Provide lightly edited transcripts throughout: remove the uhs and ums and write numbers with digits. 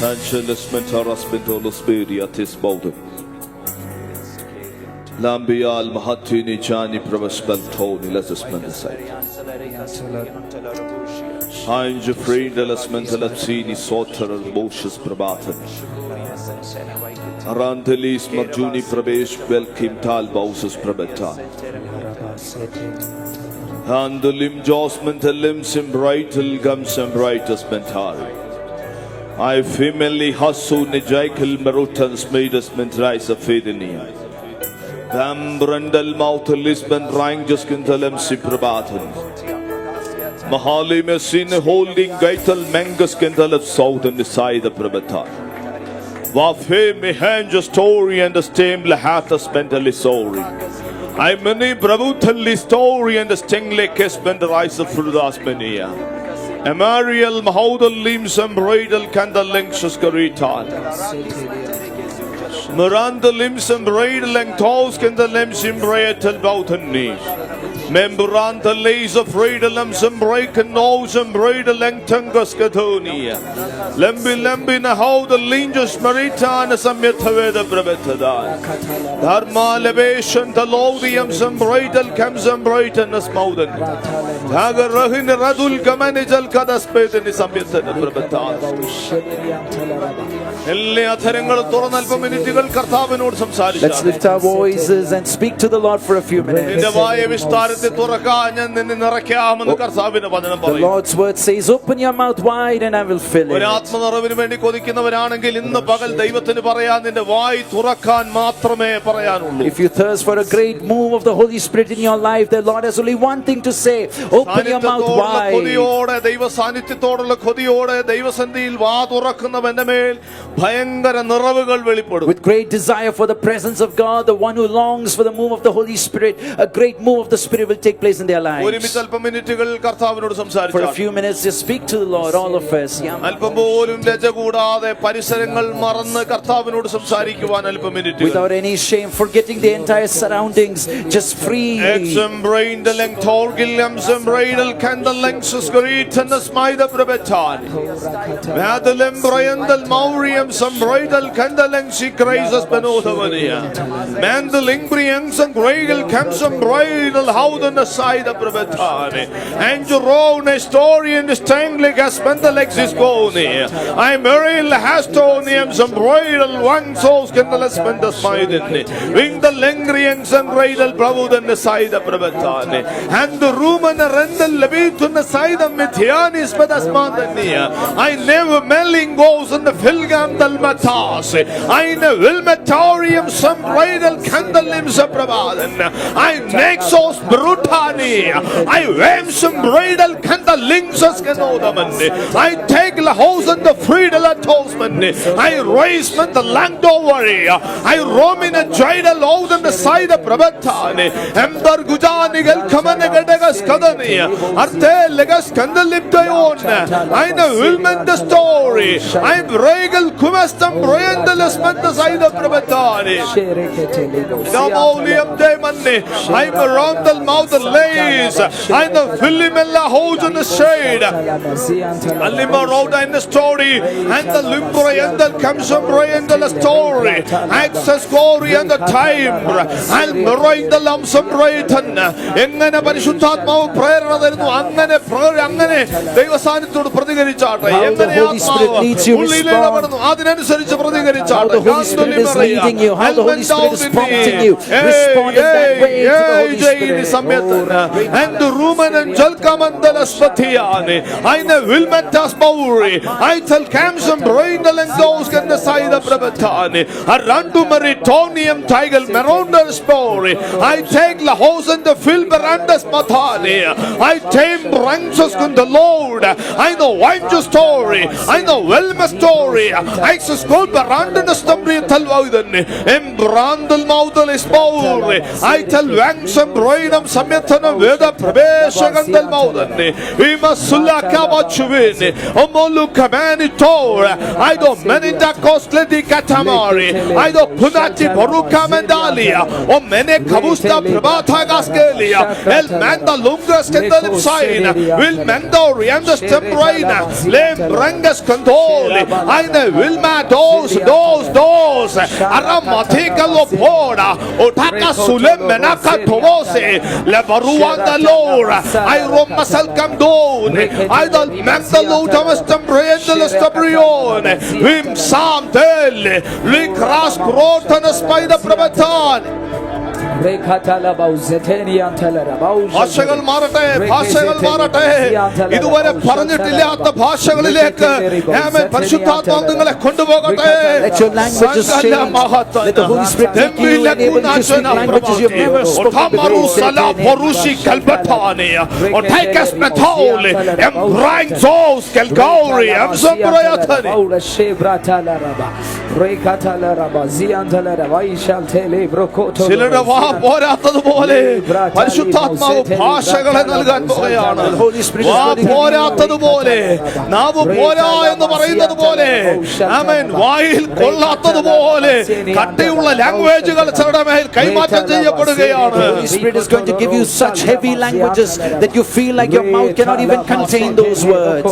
Angeles Mentaras Bentolos Beriatis Bowden Lambial Mahatini Jani Pravasbel Tony Letters Mendesai Heinz Friedeles Mentalapsini Soter Moshes Prabatan Arantelis Marjuni Pravesh Belkim Tal Bauses Prabatan and the limb Josment limbs and brightel gums and brightest mentari. I female Hasu Nijaikal Marutans made us mentrais of Fedenia. Dam Brandal Mouth Lisbon Rang Juskintalem Siprabatan. Mahali Messin holding Gaital Mangus Kental of South and the side of Prabatan. Wafe Mehanja story and the stem Lahata Spentali Sori. I many Brabutali story and the Stingley Kespen the rise of Frudas Mania. Amariel Mahodal limbs and bridal candle links Skaritan. Miranda limbs and bridal and toes can the limbs in Braetel Boutani. Membranta lays of bridalums and break and nose and bridal and Tungus Catonia. Lembi how the lingus Maritan as a Mirtaveda Brevetada. Dharma elevation, the Lodiums and bridal comes and brighten as Maudan. Tagarahin Radul Gamanijal Kadaspet and is a Mirtaveda Brevetada. Let's lift our voices and speak to the Lord for a few minutes. The Lord's word says, open your mouth wide and I will fill it. If you thirst for a great move of the Holy Spirit in your life, the Lord has only one thing to say. Open your mouth wide. With great desire for the presence of God, the one who longs for the move of the Holy Spirit, a great move of the Spirit will take place in their lives. For a few minutes, just speak to the Lord, all of us. Without any shame, forgetting the entire surroundings, just free. How the side of Brevetani and Jerome story in the Stangley Gaspendalex is going. I'm Merrill Hastoniums and Bridal one souls can the spend the smile in it. Wing the Lengrians and Bridal Bravo than the side of Brevetani and the room and the Rendel Levit on the side of Mithianis Bedasmandania. I never melling goes on the Filgam del Matas. I know Wilmetorium some bridal candle limbs of Bravadan. I Nexos Brutani. I wave some bridal candle links as Canodamandi. I take the house and the freedom at Tosmandi. I raise man the Landovari. I roam in a jidal out on the side of Prabatani. Ember Gujanigal Kamanagagas Kadani. Arte Legas Kandaliptayon. I know Wilman the story. I'm Regal Kumastam Briandalas man the side of Prabatani. Gamolium Demani. I'm around the mouth of lays. I'm the Philimella holds in the shade. Alima Roda in the story. And the Limbra and the Kamsambra and the story. Access glory and the time. I'll mirror the lumps of Brighton. Engana Parishutatma prayer rather than Angane prayer Angane. They were signed to the Prodigary Charter. How the Holy Spirit leads you respond. How the Holy Spirit is leading you. How the Holy Spirit is prompting you. Respond in that way to the Holy Spirit. And the Roman and Jalkamandalas Patiani. I know Wilmatas Mauri. I tell Camson Braindal and those can the side of Brabatani. Arandu Maritonium Tiger Maronda Story. I take La Hose and the Filberandas Matani. I tame Branchos con the Lord. I know Wanja story. I know Welma story. I just go Barandan Stumbri Talwaudan. Embrandal Maudal is Mauri. I tell Wangs and Brainam samyathanam veda praveshagandal maudane ima sulaka bachuvene omolu kamani tor I do meninda costly di katamari I do punati boruka mendalia o mene kabusta prabata gaskelia el manda lungas kendalip sign will mendo rianda stembraina lem brangas condoli eine will ma dos aramatika lopora otaka sulem menaka tomose le baruanda lora I roma salcamdon I dal mandalo tamastam brendel stabrione vim samtelle likras krotana spaida prabatan ഭാഷകൾ മാറട്ടെ ഇതുവരെ പറഞ്ഞിട്ടില്ലാത്ത ഭാഷകളിലേക്ക് പരിശുദ്ധാത്മാവ് നിങ്ങളെ കൊണ്ടുപോകട്ടെ ചിലരുടെ വാ പോരാത്തതുപോലെ പരിശുദ്ധാത്മാവ് ഭാഷകളെ നൽകാൻ പോകുകയാണ്. വാ പോരാത്തതുപോലെ, നാവ് പോരാ എന്ന് പറയുന്നത് പോലെ, ആമേൻ, വായിൽ കൊള്ളാത്തതുപോലെ കട്ടിയുള്ള ലാംഗ്വേജുകൾ ചിലരുടെ മേൽ കൈമാറ്റം ചെയ്യപ്പെടുകയാണ്. Holy Spirit is going to give you such heavy languages that you feel like your mouth cannot even contain those words.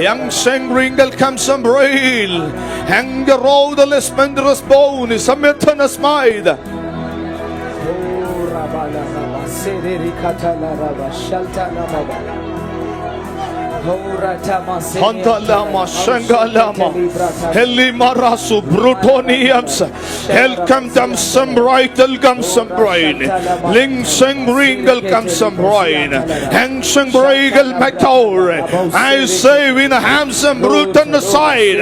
Young Sengringal comes some rail, hang the road, the splendorous bone is a metana smide. Hantalama, Shangalama, Helimarasu, Brutoniums, Helcam them some right, Elgam some brain, Ling Seng Ringal come some brain, Hang Seng Regal Macaure. I say, in a handsome brute on the side,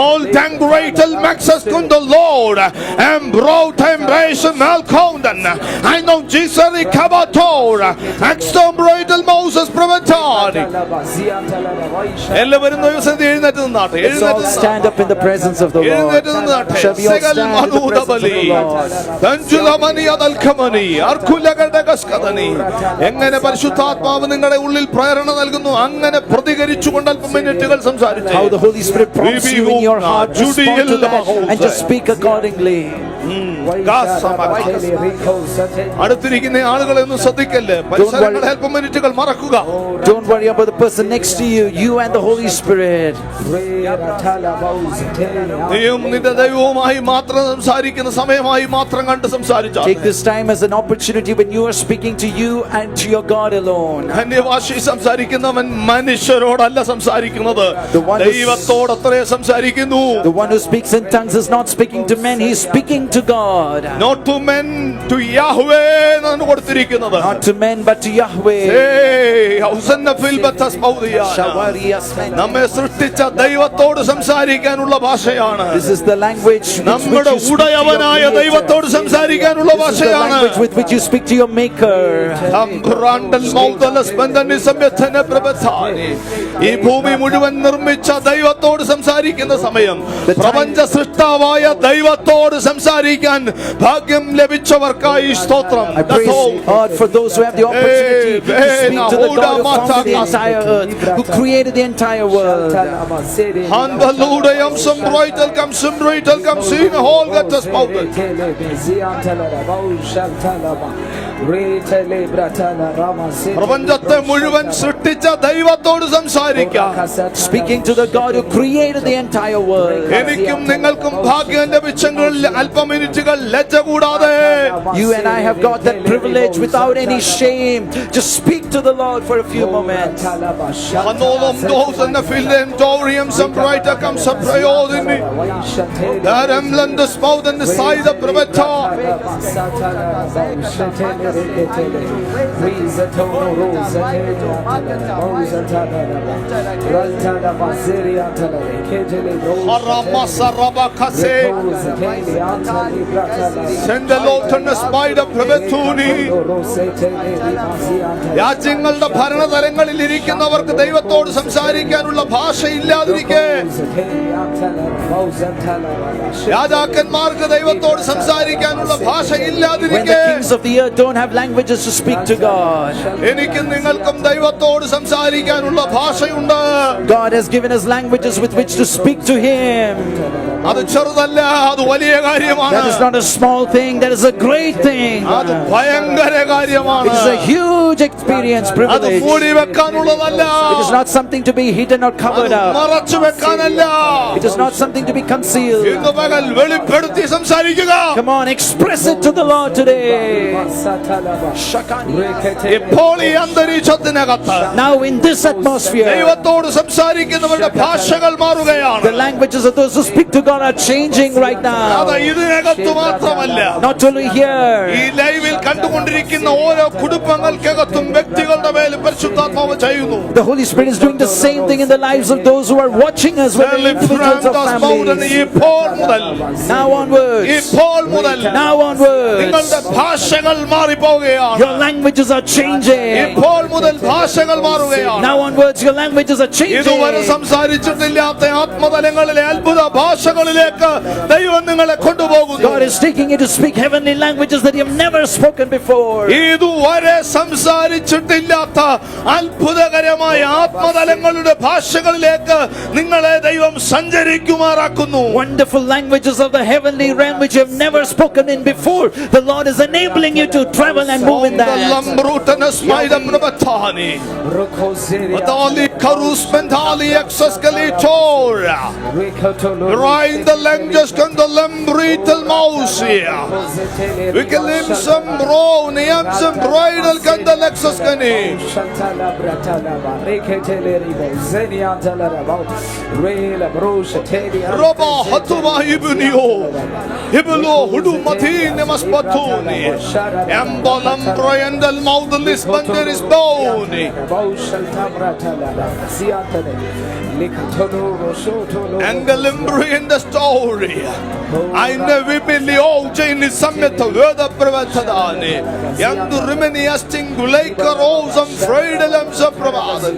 all tang greatel Maxas kun the Lord, and brought embrace Malcondan. I know Jesus Cabator, Axton Bridal Moses Prometani. Let's all stand up in the presence of the Lord. Shall we all stand in the presence of the Lord? എങ്ങനെ പരിശുദ്ധാത്മാവ് നിങ്ങളുടെ ഉള്ളിൽ പ്രേരണ നൽകുന്നു അങ്ങനെ പ്രതികരിച്ചുകൊണ്ട് അല്പം മിനിറ്റുകൾ സംസാരിച്ചു. How the Holy Spirit prompts you in your heart to respond to that and just speak accordingly. അടുത്തിരിക്കുന്ന ആളുകളെ ഒന്നും ശ്രദ്ധിക്കല്ലേ, പരിസരങ്ങളെ അല്പം മിനിറ്റുകൾ മറക്കുക. Don't worry about the person next to you, you and the Holy Spirit. ദൈവവുമായി മാത്രം സംസാരിക്കുന്ന സമയമായി മാത്രം കണ്ട് സംസാരിച്ചാൽ. Take this time as an opportunity when you are speaking to you and to your God alone. അന്യഭാഷയിൽ സംസാരിക്കുന്നവൻ മനുഷ്യരോടല്ല സംസാരിക്കുന്നത്, ദൈവത്തോടത്രേ സംസാരിക്കുന്നു. The one who speaks in tongues is not speaking to men, he is speaking to God. Not to men, to Yahweh എന്നാണ് കൊടുത്തിരിക്കുന്നത്. Not to men but to Yahweh. നമ്മെ സൃഷ്ടിച്ച ദൈവത്തോട് സംസാരിക്കാനുള്ള ഭാഷയാണ്. This is the language നമ്മുടെ ഉടയവനായ ദൈവത്തോട് സംസാരിക്കാനുള്ള ഭാഷയാണ്. With which you speak to your maker. ഈ ഭൂമി മുഴുവൻ നിർമ്മിച്ച ദൈവത്തോട് സംസാരിക്കുന്ന സമയം, പ്രപഞ്ച സൃഷ്ടാവായ ദൈവത്തോട് സംസാരിക്കാൻ ഭാഗ്യം ലഭിച്ചവർക്കായി സ്തോത്രം. I praise God for those who have the opportunity to speak to the God who founded the entire earth, who created the entire world. Hallelujah, some bridal come sing a whole got us spoken. പ്രപഞ്ചത്തെ മുഴുവൻ സൃഷ്ടിച്ച ദൈവത്തോട് സംസാരിക്കാം. Speaking to the God who created the entire world. എനിക്കും നിങ്ങൾക്കും ഭാഗ്യം ലഭിച്ചെങ്കിൽ അല്പം മിനിറ്റുകൾ ലജ്ജ കൂടാതെ, you and I have got that privilege without any shame. Just speak to the Lord for a few moments. Anolam dosen na fillen dorium some brighter comes a prayodini. Daremlan the spout and the side of Prabata. Haramasa Rabakase. Send the Lord and the spider Prabatuni. രാജ്യങ്ങളുടെ ഭരണതലങ്ങളിൽ ഇരിക്കുന്നവർക്ക് ദൈവത്തോട് സംസാരിക്കാനുള്ള ഭാഷയില്ലാതിരിക്കെ രാജാക്കന്മാർക്ക് ദൈവത്തോട് സംസാരിക്കാനുള്ള When ഭാഷയില്ലാതിരിക്കെ the kings of the earth don't have languages to speak to God, എനിക്കും നിങ്ങൾക്കും ദൈവത്തോട് സംസാരിക്കാനുള്ള ഭാഷയുണ്ട്. God has given us languages with which to speak to Him. അത് ചെറുതല്ല, അത് വലിയ കാര്യമാണ്. That is not a small thing, that is a great thing. അത് ഭയങ്കര കാര്യമാണ്. It is a huge experience, അത് privilege. മൂടി വെക്കാനുള്ളതല്ല. It is not something to be hidden or അത് covered up. മറച്ചു വെക്കാനല്ല. It is not something to be concealed. ഇന്ന് പകൽ വെളിപ്പെടുത്തി സംസാരിക്കുക. Come on, express it to the Lord today. ഇപ്പോൾ ഈ അന്തരീക്ഷത്തിനകത്ത് Now in this atmosphere, ദൈവത്തോട് സംസാരിക്കുന്നവരുടെ ഭാഷകൾ മാറുകയാണ്. the languages of those who speak to God are changing right അത് now. ഇതിനകത്ത് മാത്രമല്ല, Not only ഈ here, ലൈവിൽ കണ്ടുകൊണ്ടിരിക്കുന്ന ഓരോ കുടുംബങ്ങൾക്കകത്തും വ്യക്തികളുടെ മേൽ പരിശുദ്ധാത്മാവ് ചെയ്യുന്നു. the Holy Spirit is doing the same thing in the lives of those who are watching us, whether individuals or families. ഇപ്പോൾ മുതൽ Now onwards, ഇപ്പോൾ മുതൽ now onwards, നിങ്ങളുടെ ഭാഷകൾ മാറിപ്പോവുകയാണ്. your languages are changing. ഇപ്പോൾ മുതൽ ഭാഷകൾ മാറുകയാണ്. Now onwards, your languages are ഇതുവരെ changing. സംസാരിച്ചിട്ടില്ലാത്ത ആത്മതലങ്ങളിലെ അത്ഭുത ഭാഷകളിലേക്ക് ദൈവം നിങ്ങളെ കൊണ്ടുപോകുന്നു. God is taking you to speak heavenly languages that you have never spoken before. ഇതുവരെ സംസാരിച്ചിട്ടില്ലാത്ത അത്ഭുതകരമായ ആത്മതലങ്ങളുടെ ഭാഷകളിലേക്ക് നിങ്ങളെ ദൈവം സഞ്ചരിക്കുമാറാക്കുന്നു. Wonderful languages of the heavenly realm which you have never spoken in before. The Lord is enabling you to travel and move in that. Right the language can the lembrital mousia. We can live some brown, some bridal can the lexus cani. Roba Hatuma Ibunio Hibulo Hudu Matin Maspatuni Embolam Brian del Maudalis Bander is bony and the Limbri in the story. I never believe all Jane is summit of the Pravatadani. Young to Reminiasting Gulaka Rose and Fredelams of Pravadan.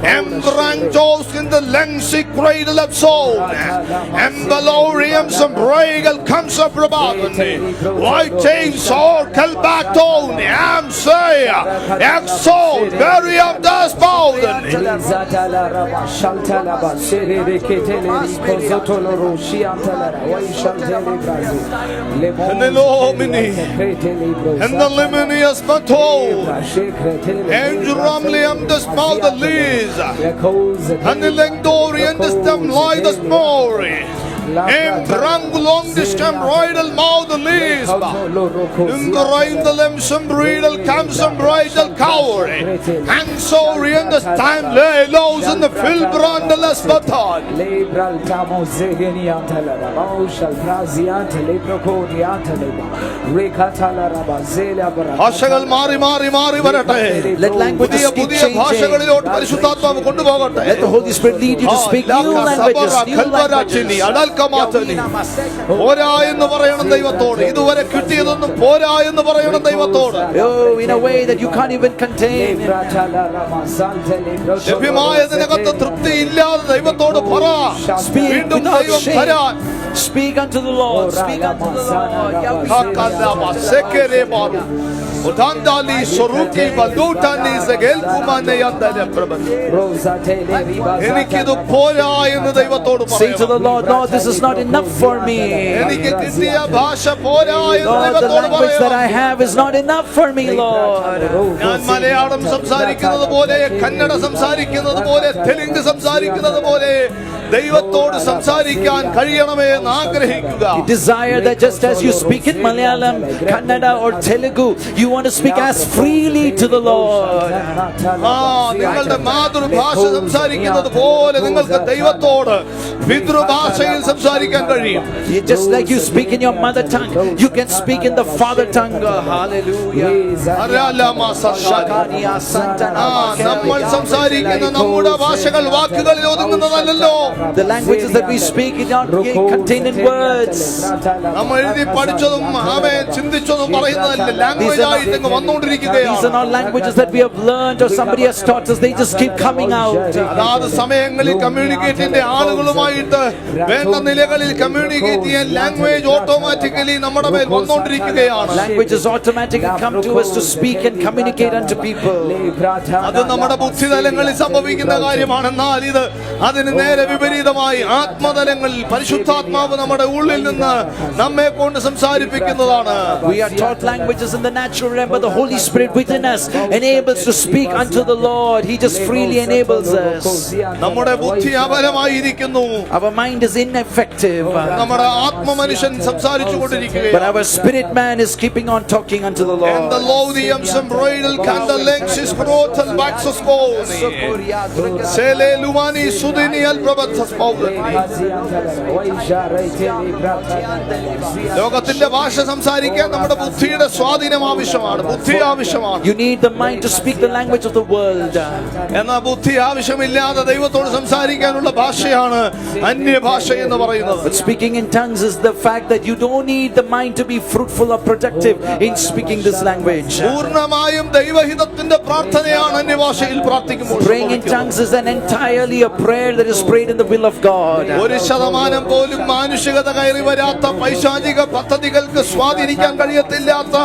Embranchos in the Langsi cradle of soul. Embelorium some regal comes of Pravadan. White chains or Calbatoni. Am say, exalt, very of the Spaudan. And the Lomini and the Liminius Bato and Ramliam the Spau the Liz and the Langdorian the stem lie the Smory. And brang long the stem bridal mouth the leaves. In the rain the limsum bridal comes some bridal cowrie. And so in the time lay lows in the fill brand the less baton. ഭാഷകൾ മാറി മാറി മാറി വരട്ടെ. Let languages keep പുതിയ changing. ഭാഷകളിലോട്ട് പരിശുദ്ധാത്മാവ് കൊണ്ടുപോകട്ടെ. Let the Holy Spirit lead you to speak new languages. New languages. പോരാ എന്ന് പറയണം ദൈവത്തോട്. ഇതുവരെ കിട്ടിയതൊന്നും പോരാ എന്ന് പറയണം ദൈവത്തോട്. Oh, in a way that you can't even contain. ലഭ്യമായതിനകത്ത് തൃപ്തി ഇല്ലാതെ ദൈവത്തോട് പറ. Speak വീണ്ടും without ദൈവം shame. തരാൻ. Speak unto the Lord. Speak unto the Lord. Utandali soruki balutani zegel kumane yandale prabhat. എനിക്കിത് പോരാ എന്ന് ദൈവത്തോട് Say to the പറയണം. Lord, Lord, this is not enough for me. എനിക്ക് കിട്ടിയ ഭാഷ പോരാ എന്ന് Lord, the ദൈവത്തോട് language that I പറയണം. have is not enough for me, Lord. ഞാൻ മലയാളം സംസാരിക്കുന്നത് പോലെ, കന്നഡ സംസാരിക്കുന്നത് പോലെ, തെലുങ്ക് സംസാരിക്കുന്നത് പോലെ ദൈവത്തോട് സംസാരിക്കാൻ കഴിയണമേ എന്ന് ആഗ്രഹിക്കുക. You desire that just as you speak in Malayalam, Kannada or Telugu, you want to speak as freely to the Lord. നിങ്ങളുടെ മാതൃഭാഷ സംസാരിക്കുന്നത് പോലെ നിങ്ങൾക്ക് ദൈവത്തോട് പിതൃഭാഷയിൽ സംസാരിക്കാൻ കഴിയും. Just like you speak in your mother tongue, you can speak in the father tongue. Hallelujah. നമ്മൾ സംസാരിക്കുന്ന നമ്മുടെ ഭാഷകൾ വാക്കുകളിൽ ഒതുങ്ങുന്നതല്ലോ. The languages that we speak are not contained in words. നമ്മൾ എഴുതി പഠിച്ചതും ചിന്തിച്ചതും പറയുന്നതല്ല, ലാംഗ്വേജ് ആയിട്ട് വന്നുകൊണ്ടിരിക്കുകയാണ്. These are not languages that we have learned or somebody has taught us. They just keep coming out. അതാത് സമയങ്ങളിൽ കമ്മ്യൂണിക്കേറ്റിന്റെ ആളുകളുമായിട്ട് വേണ്ട നിലകളിൽ കമ്മ്യൂണിക്കേറ്റ് ചെയ്യാൻ ലാംഗ്വേജ് ഓട്ടോമാറ്റിക്കലി നമ്മുടെ മേൽ വന്നുകൊണ്ടിരിക്കുകയാണ്. Languages automatically come to us to speak and communicate unto people. അത് നമ്മുടെ ബുദ്ധിതലങ്ങളിൽ സംഭവിക്കുന്ന കാര്യമാണെന്നാൽ ഇത് അതിന് നേരെ വിപരീതമായി ആത്മതലങ്ങളിൽ പരിശുദ്ധാത്മാവ് നമ്മുടെ ഉള്ളിൽ നിന്ന് നമ്മെ കൊണ്ട് സംസാരിപ്പിക്കുന്നതാണ്. We are taught languages in the natural realm, but the Holy Spirit within us enables to speak unto the Lord. He just freely enables us. നമ്മുടെ ബുദ്ധി അബലമായിരിക്കുന്നു. Our mind is ineffective. നമ്മുടെ ആത്മമനുഷ്യൻ സംസാരിച്ചുകൊണ്ടിരിക്കുകയാണ്. But our spirit man is keeping on talking unto the Lord. And the Lodium Sembroidal Candalexis Grotal Baxos Goni Sele Lumani Sudini Albrabatas Paulani. ലോകത്തിന്റെ ഭാഷ സംസാരിക്കാൻ നമ്മുടെ ബുദ്ധിയുടെ സ്വാധീനം ആവശ്യമാണ്, ബുദ്ധി ആവശ്യമാണ്. You need the mind to speak the language of the world. എന്നാൽ ബുദ്ധി ആവശ്യമില്ലാതെ ദൈവത്തോട് സംസാരിക്കാനുള്ള ഭാഷയാണ് അന്യഭാഷ എന്ന് പറയുന്നത്. But speaking in tongues is the fact that you don't need the mind to be fruitful or productive in speaking this language. പൂർണ്ണമായും ദൈവഹിതത്തിന്റെ പ്രാർത്ഥനയാണ് അന്യഭാഷയിൽ പ്രാർത്ഥിക്കുമ്പോൾ. Praying in tongues is an entirely a prayer that is prayed in the will of God. 1% പോലും മാനുഷികത കയറി വരാത്ത പൈശാചിക പദ്ധതികൾക്ക് സ്വാധീനിക്കാൻ കഴിയത്തില്ലാത്ത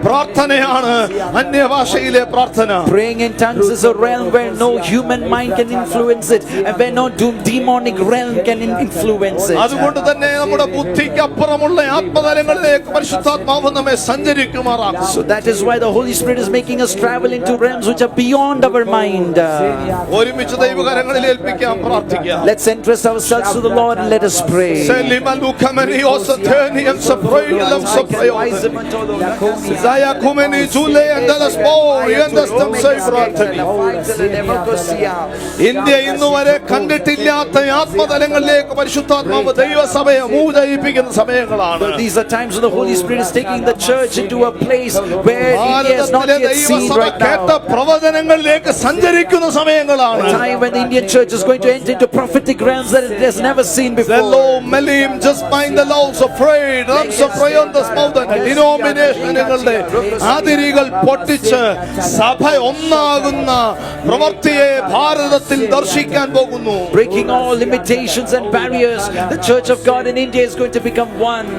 പ്രാർത്ഥനയാണ് അന്യഭാഷയിലെ പ്രാർത്ഥന. Praying in tongues is a realm where no human mind can influence it, and where no demonic realm can influence it. അതുകൊണ്ട് തന്നെ നമ്മുടെ ബുദ്ധിക്ക് അപ്പുറമുള്ള ആത്മതലങ്ങളിലേക്ക് പരിശുദ്ധാത്മാവ് നമ്മെ സഞ്ചരിക്കുമാറാക്കും. So that is why the Holy Spirit is making us travel into realms which are beyond our mind. ഒരുമിച്ച് ദൈവകരങ്ങളിൽ ഏൽപ്പിക്കാം, പ്രാർത്ഥിക്കാം. Let's entrust ourselves to the Lord and let us pray. India ഇന്നുവരെ കണ്ടിട്ടില്ലാത്ത ആത്മതലങ്ങളിലേക്ക് പരിശുദ്ധാത്മാവ് ദൈവസഭയെ move ചെയ്യിപ്പിക്കുന്ന സമയങ്ങളാണ്. These are times when the Holy Spirit is taking the church into a place where India has not yet seen right now. പ്രവചനങ്ങളിലേക്ക് സഞ്ചരിക്കുന്ന സമയങ്ങളാണ്. A time when the Indian church is going to enter into prophetic realms that it has never seen before. ഡിനോമിനേഷനുകളുടെ അതിരുകൾ പൊട്ടിച്ച് സഭ ഒന്നാകുന്ന പ്രവൃത്തിയെ ഭാരതത്തിൽ ദർശിക്കാൻ പോകുന്നു. Breaking all limitations and barriers, the Church of God in India is going to become one.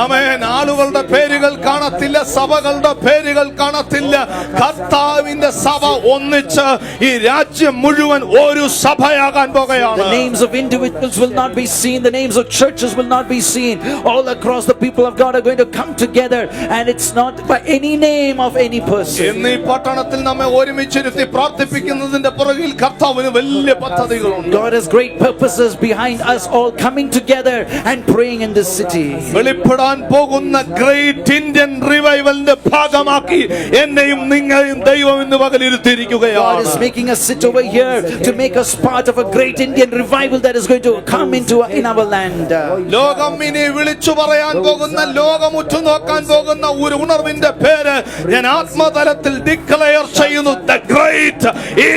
ആമേൻ. ആളുകളുടെ പേരുകൾ കാണത്തില്ല, സഭകളുടെ പേരുകൾ കാണത്തില്ല. കർത്താവിന്റെ സഭ ഒന്നിച്ച് ഈ രാജ്യം മുഴുവൻ ഒരു സഭയാകാൻ പോകുകയാണ്. The names of individuals will not be seen, the names of churches will not be seen. All across the people of God are going to come together, and it's not by any name of any person. ഇന്ന് ഈ പട്ടണത്തിൽ നമ്മെ ഒരുമിച്ചിരുത്തി പ്രാർത്ഥിപ്പിക്കുന്നതിന്റെ പുറകിൽ കർത്താവിന് വലിയ പദ്ധതികളുണ്ട്. God has great purposes behind us all coming together and praying in this city. വെളിപ്പെടാൻ പോകുന്ന great Indian റിവൈവലിന്റെ ഭാഗമാക്കി എന്നെയും നിങ്ങളെയും ദൈവം ഇന്ന് പകലിരുത്തിയിരിക്കുകയാണ്. God is making us sit over here to make us part of a great Indian revival that is going to come into in our land. ലോകം ഇനി വിളിച്ചു പറയാൻ പോകുന്ന, ലോകം ഉറ്റുനോക്കാൻ പോകുന്ന ഒരു ഉണർവിന്റെ പേര് ഞാൻ ആത്മതലത്തിൽ ഡിക്ലെയർ ചെയ്യുന്നു. The Great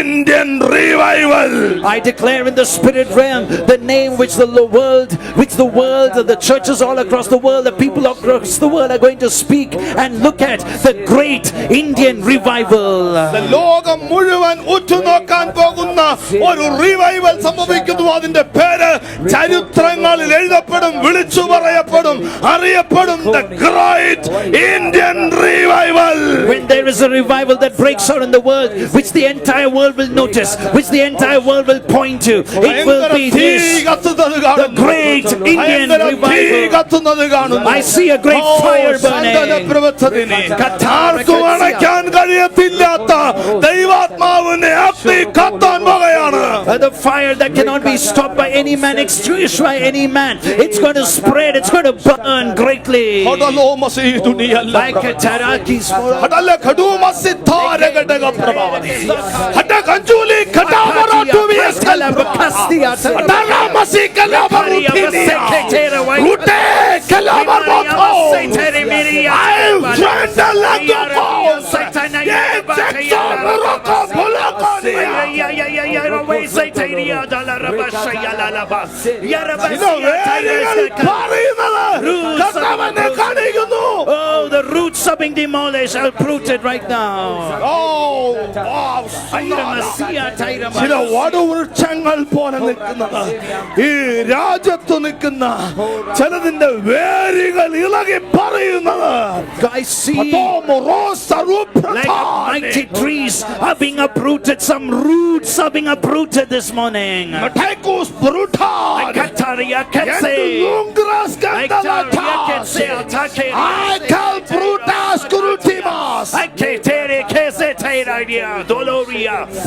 Indian Revival. I declare in the spirit realm the name which the world, the churches all across the world, the people across the world are going to speak and look at the Great Indian Revival. ലോകം മുഴുവൻ ഉറ്റുനോക്കാൻ പോകുന്ന ഒരു revival സംഭവിക്കുന്നു. അതിന്റെ പേര് ചരിത്രങ്ങളിൽ എഴുതപ്പെടും, വിളിച്ചു പറയപ്പെടും, അറിയപ്പെടും. The Great Indian Revival. When there is a revival that breaks out in the world, which the entire world will notice, which the entire world will point to, it will be this, the Great Indian Revival. I see a great fire burning. ആർക്കും അണയ്ക്കാൻ കഴിയത്തില്ലാത്ത ദൈവാത്മാവിനെ അഗ്നി കത്താൻ പോകുകയാണ്. The fire that cannot be stopped by any man, extinguished by any man. It's going to spread. It's going to burn greatly. ഹടലോ മസീ ദുനിയല്ല Like a taraki ഹടല ഖഡു മസിത്താര ഗഡഗ പ്രഭാവതി ഹട കഞ്ചൂലി ഖടാവറ ടുവിയസ് കലബകസ്തി ഹടല മസി കലബറുതിനിയ റുട്ടെ കലബറോതോ ഐ ഫ്രണ്ടലഗോ സൈതനയ ബകയ റോകോ ബുലകോനിയ സൈതനിയ ദലറബശയ ലലബ യറബശയ കർത്താവനെ കാണിക്കുന്നു. Oh, the roots are being demolished, uprooted right now. ചില വടുവൃക്ഷങ്ങൾ പോലെ നിൽക്കുന്നത് ഈ രാജ്യത്ത് നിൽക്കുന്ന ചിലതിന്റെ വേരുകൾ ഇളകി പറയുന്നത് I see like mighty trees are being uprooted. Some roots are being uprooted this morning.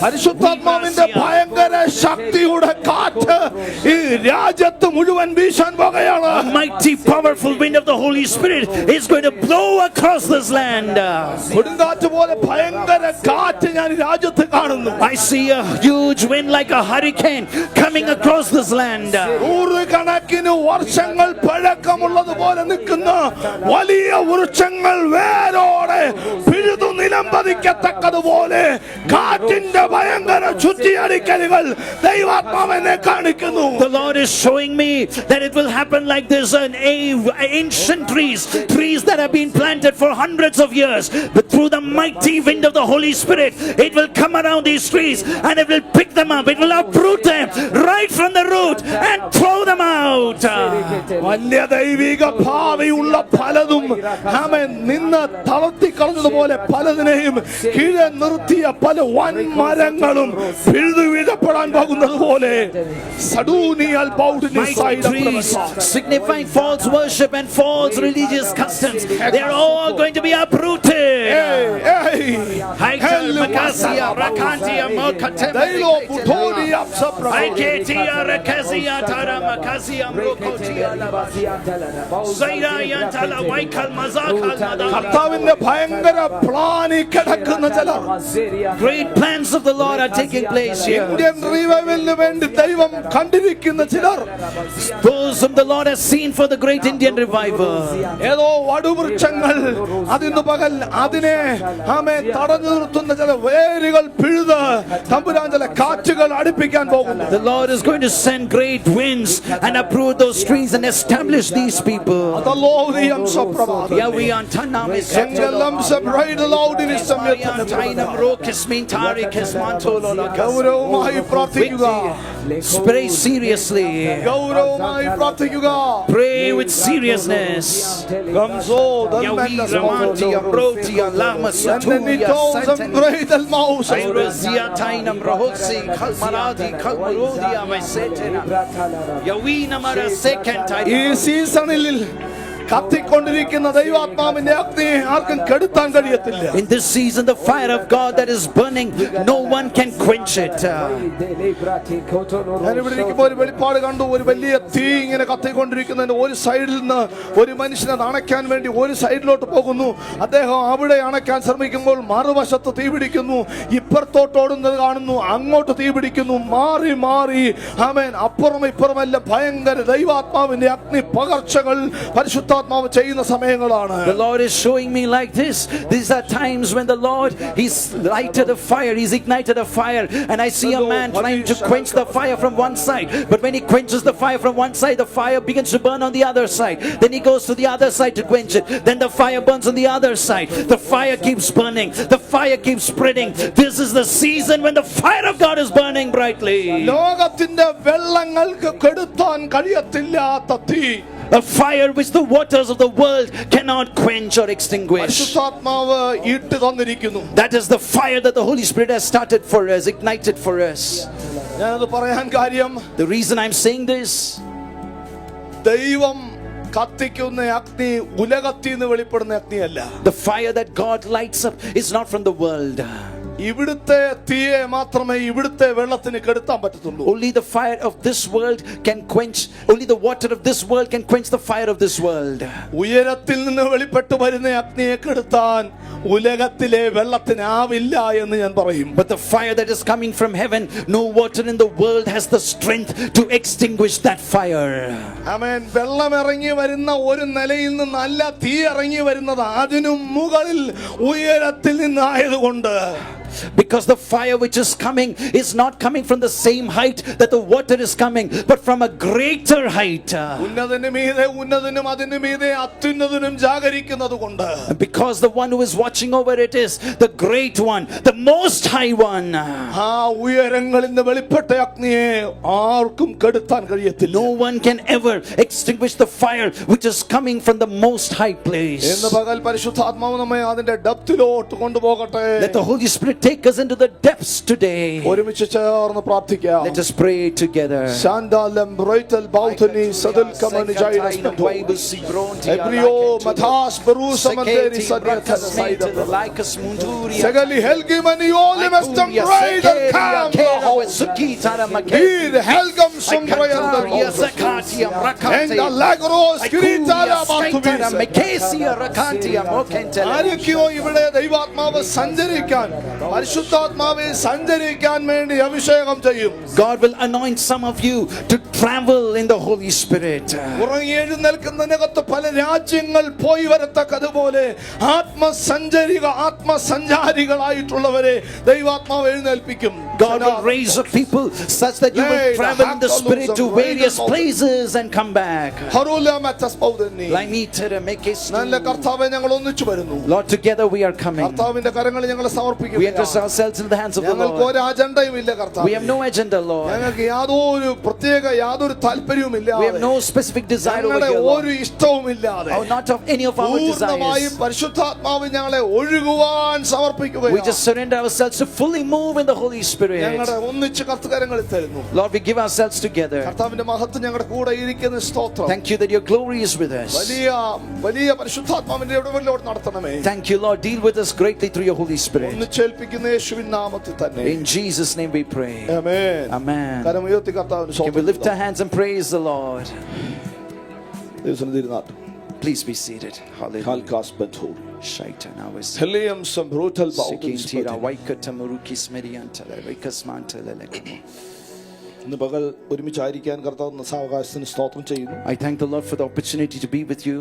പരിശുദ്ധാത്മാവിന്റെ ഭയങ്കര ശക്തിയുടെ കാറ്റ് ഈ രാജ്യത്ത് മുഴുവൻ വീശാൻ പോകുകയാണ്. A mighty powerful wind of the Holy Spirit is going to blow across this land. കൊടുങ്കാറ്റ് പോലെ ഭയങ്കര കാറ്റ് ഞാൻ രാജ്യത്ത് കാണുന്നു. I see a huge wind like a hurricane coming across this land. നൂറുകണക്കിന് വർഷങ്ങൾ പഴക്കമുള്ളതുപോലെ നിൽക്കുന്ന വലിയ വൃക്ഷങ്ങൾ വേരോടെ പിഴുതു നിലംപതിക്കത്തക്കതുപോലെ കാറ്റിന്റെ ഭയങ്കര ചുറ്റിയടിക്കലുകൾ ദൈവാത്മാവിനെ കാണിക്കുന്നു. The Lord is showing me that it will happen like this. Ancient trees that have been planted for hundreds of years, but through the mighty wind of the Holy Spirit, it will come around these trees and it will pick them up. It will uproot them right from the root and throw them out. വലിയ ദൈവിക ഭാവിയുള്ള പലതും ആമേൻ നിന്ന് തളർത്തി കളഞ്ഞതുപോലെ പലതിനെയും കീഴെ നിർത്തിയ പല വൻ മരങ്ങളും പിഴുതു വീഴപ്പെടാൻ പോകുന്നത് പോലെ mighty trees signifying false worship and false religious customs, they are all going to be uprooted. കർത്താവിന്റെ ഭയങ്കര പ്ലാനി കിടക്കുന്ന ചിലർ Great plans of the Lord are taking place here. Indian റിവൈവലിന് വേണ്ടി ദൈവം കണ്ടിരിക്കുന്ന ചിലർ Those whom the Lord has seen for the great Indian revival. ഏതോ വടുവൃക്ഷങ്ങൾ അതിന് പകൽ അതിനെ ആമേൻ തടഞ്ഞു നിർത്തുന്ന ചില വേരുകൾ പിഴുത് തമ്പുരാൻ ചില കാറ്റുകൾ അടുപ്പിക്കാൻ പോകുന്നു. The Lord is going to send great winds and uproot those trees and establish these people. അതലോദിയം സപ്രഭാതം Yeah, we are Tanamis. എങ്കെല്ലാം സബ്രൈഡലോദിനി സമയത്ത് ഗൗരവമായി പ്രാർത്ഥിക്കുക. Pray seriously. ഗൗരവമായി പ്രാർത്ഥിക്കുക. Pray with seriousness. ഗംസോ ദൽമന്ന Sodhi അബ്രോതി Allama സതുയ സംബ്രൈദൽ Mozah Tainam Rahosi Kalmaradi Kalmarodi Amasetena Yawina Mara second ഈ സീസണിൽ കത്തിക്കൊണ്ടിരിക്കുന്ന ദൈവാത്മാവിന്റെ അഗ്നി ആർക്കും കെടുത്താൻ കഴിയത്തില്ല. In this season, the fire of God that is burning, no one can quench it. ഞാൻ ഇവിടെ ഇരിക്കുമ്പോൾ ഒരു വെളിപ്പാട് കണ്ടു. ഒരു വലിയ തീ ഇങ്ങനെ കത്തിക്കൊണ്ടിരിക്കുന്നതിന്റെ ഒരു സൈഡിൽ നിന്ന് ഒരു മനുഷ്യനെ അണയ്ക്കാൻ വേണ്ടി ഒരു സൈഡിലോട്ട് പോകുന്നു. അദ്ദേഹം അവിടെ അണയ്ക്കാൻ ശ്രമിക്കുമ്പോൾ മറുവശത്ത് തീ പിടിക്കുന്നു. ഇപ്പുറത്തോട്ടോടുന്നത് കാണുന്നു, അങ്ങോട്ട് തീ പിടിക്കുന്നു. മാറി മാറി ആമേൻ അപ്പുറം ഇപ്പുറമെല്ലാം ഭയങ്കര ദൈവാത്മാവിന്റെ അഗ്നി പകർച്ചകൾ പരിശുദ്ധ The Lord is showing me like this. These are times when the Lord, He's lighted a fire, He's ignited a fire, and I see a man trying to quench the fire from one side. But when he quenches the fire from one side, the fire begins to burn on the other side. Then he goes to the other side to quench it. Then the fire burns on the other side. The fire keeps burning. The fire keeps spreading. This is the season when the fire of God is burning brightly. ലോകത്തിന്റെ വെള്ളങ്ങൾക്ക് കെടുത്താൻ കഴിയത്തില്ലാത്ത തീ, a fire which the waters of the world cannot quench or extinguish. That is the fire that the Holy Spirit has started for us, ignited for us. The reason I'm saying this, the fire that God lights up is not from the world. ഇവിടുത്തെ തീയെ മാത്രമേ ഇവിടുത്തെ വെള്ളത്തിന് കെടുത്താൻ പറ്റത്തുള്ളൂ. Only the fire of this world can quench, only the water of this world can quench the fire of this world. ഉയരത്തിൽ നിന്ന് വെളിപ്പെട്ടു വരുന്ന അഗ്നിയെ കെടുത്താൻ ഉലകത്തിലെ വെള്ളത്തിനാവില്ല എന്ന് ഞാൻ പറയും. But the fire that is coming from heaven, no water in the world has the strength to extinguish that fire. ആമേൻ. വെള്ളം ഇറങ്ങി വരുന്ന ഒരു നിലയിൽ നിന്നല്ല തീ ഇറങ്ങി വരുന്നത്, അതിനും മുകളിൽ ഉയരത്തിൽ നിന്നായതുകൊണ്ട്. Because the fire which is coming is not coming from the same height that the water is coming, but from a greater height. ഉന്നതനും മീതെ ഉന്നതനും അതിനും മീതെ അത്യുന്നതനും ജാഗരിക്കുന്നതുകൊണ്ട്. Because the one who is watching over it is the great one, the most high one. ആ ഉയരങ്ങളിൽ നിന്ന് വെളിപ്പെട്ട അഗ്നിയെ ആർക്കും കെടുത്താൻ കഴിയത്തില്ല. No one can ever extinguish the fire which is coming from the most high place. ഇന്ന് പകൽ പരിശുദ്ധാത്മാവ് നമ്മെ അതിന്റെ ഡെപ്തിലോട്ട് കൊണ്ടുപോകട്ടെ. Let the Holy Spirit take us into the depths today. ഒരുമിച്ച് ചേർന്ന് പ്രാർത്ഥിക്കാം. Let us pray together. ശാന്താലം ബ്രൈറ്റൽ ബൗതനി സദൽ കമനി ജൈനസ് എബ്രിയോ മഥാസ് ബറൂസമന്തേരി സദയത സൈദ സഗലി ഹെൽഗി മനിയോലി മസ്റ്റം ബ്രൈഡൽ കാം ഈദ് ഹെൽഗം സംബ്രയന്ദ Zakatia and lagros കിരീതാല ബാതുബിസ് Mekesia Rakantia Mokentele. ആരൊക്കെയോ ഇവിടെ ദൈവാത്മാവ് സഞ്ചരിക്കാൻ, പരിശുദ്ധാത്മാവെ സഞ്ചരിക്കാൻ വേണ്ടി അഭിഷേകം ചെയ്യും. God will anoint some of you to travel in the Holy Spirit. ഉറങ്ങി എഴുന്നേൽക്കുന്നതിനകത്ത് പല രാജ്യങ്ങൾ പോയി വരത്തക്കതുപോലെ ആത്മസഞ്ചാരികളായിട്ടുള്ളവരെ ദൈവാത്മാവ് എഴുന്നേൽപ്പിക്കും. God will raise up people such that you will travel in the Spirit to various places and come back. നല്ല കർത്താവേ, ഞങ്ങൾ ഒന്നിച്ചു വരുന്നു. Lord, together we are coming. കർത്താവിന്റെ കരങ്ങളിൽ ഞങ്ങൾ സമർപ്പിക്കുന്നു. We entrust ourselves in the hands of the ഞങ്ങൾക്ക് Lord. ഒരു അജണ്ടയും ഇല്ല കർത്താവേ. We have no agenda, Lord. ഞങ്ങൾക്ക് യാതൊരു താല്പര്യവും ഇല്ല. We have no specific desire over ഞങ്ങളുടെ here, ഒരു ഇഷ്ടവും ഇല്ലാതെ not of any of our desires. പരിശുദ്ധാത്മാവ് ഞങ്ങളെ ഒഴുകുവാൻ സമർപ്പിക്കുകയാണ്. We just surrender ourselves to fully move in the Holy Spirit. ഞങ്ങളുടെ ഒന്നിച്ച് കർത്തകരങ്ങളിൽ തരുന്നു. Lord, we give ourselves together. കർത്താവിന്റെ മഹത്വം ഞങ്ങളുടെ കൂടെ ഇരിക്കുന്ന സ്തോത്രം. Thank you that your glory is with us. വലിയ പരിശുദ്ധാത്മാവിന്റെ ഇടപെടലോട് നടത്തണമേ. Thank you, Lord. Deal with us greatly through your Holy Spirit. ഒന്നിച്ചേൽപ്പിക്കുന്ന യേശുവിൻ നാമത്തിൽ തന്നെ. In Jesus' name we pray. Amen. Amen. കരമുയർത്തി കർത്താവിന് Can we lift our hands and praise the Lord? Please be seated. Hallelujah. Shaitan always. Helium some brutal Sikintira waikata murukis mediantala vaikasmantala lekamo. ഇന്ന് പകൽ ഒരുമിച്ചായിരിക്കാൻ കർത്താവ് സാവകാശത്തിന് സ്തോത്രം ചെയ്യുന്നു. I thank the Lord for the opportunity to be with you.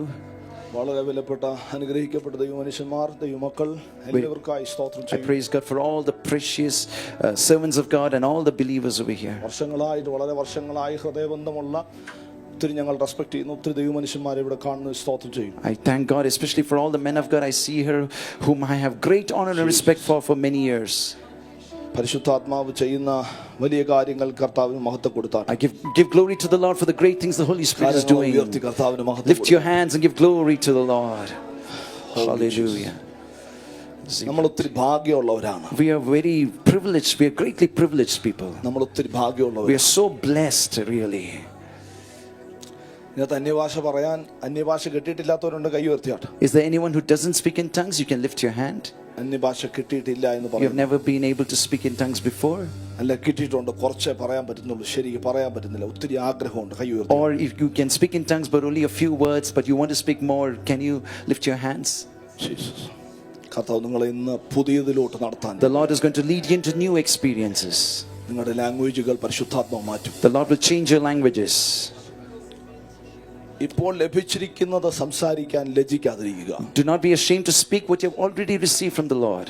വളരെ വിലപ്പെട്ട അനുഗ്രഹിക്കപ്പെട്ട ദൈവമനുഷ്യന്മാർ, ദൈവമക്കൾ എല്ലാവർക്കായി സ്തോത്രം I ചെയ്യുന്നു. praise God for all the precious servants of God and all the believers over here. വളരെ വർഷങ്ങളായി ഹൃദയബന്ധമുള്ള ഒത്തിരി ഞങ്ങൾ റെസ്പെക്ട് ചെയ്യുന്നു. ഒത്തിരി ദൈവമനുഷ്യന്മാരെ ഇവിടെ കാണുന്നു, സ്തോത്രം ചെയ്യുന്നു. I thank God especially for all the men of God I see here whom I have great honor and respect for many years. പരിശുദ്ധാത്മാവ് ചെയ്യുന്ന വലിയ കാര്യങ്ങൾ കർത്താവിന് മഹത്വം കൊടുത്താൽ I give glory to the Lord for the great things the Holy Spirit is doing. Lift your hands and give glory to the Lord. Hallelujah. നമ്മൾ ഒത്തിരി ഭാഗ്യമുള്ളവരാണ്. We are very privileged. We are greatly privileged people. നമ്മൾ ഒത്തിരി ഭാഗ്യമുള്ളവർ. We are so blessed, really. ഇതിനകത്ത് അന്യഭാഷ പറയാൻ, അന്യഭാഷ കിട്ടിയിട്ടില്ലാത്തവരുണ്ട്, കൈ ഉയർത്തിയാട്ടെ. Is there anyone who doesn't speak in tongues? You can lift your hand. അന്യഭാഷ കിട്ടിയിട്ടില്ല എന്ന് You have പറയാം. never been able to speak in tongues before? അല്ല, കിട്ടിയിട്ടുണ്ട്, കുറച്ചേ പറയാൻ പറ്റുന്നുള്ളൂ, ശരിക്കും പറയാൻ പറ്റുന്നില്ല, ഒത്തിരി ആഗ്രഹമുണ്ട്, കൈ ഉയർത്തി. Or if you can speak in tongues but only a few words but you want to speak more, can you lift your hands? Jesus. കർത്താവ് നിങ്ങളെ ഇന്ന് പുതിയതിലോട്ട് നടത്താൻ, The Lord is going to lead you into new experiences. നിങ്ങളുടെ ലാംഗ്വേജുകൾ പരിശുദ്ധാത്മാവ് മാറ്റും. The Lord will change your languages. ഇപ്പോൾ ലഭിച്ചിരിക്കുന്നത് സംസാരിക്കാൻ ലജ്ജിക്കാതിരിക്കുക. Do not be ashamed to speak what you have already received from the Lord.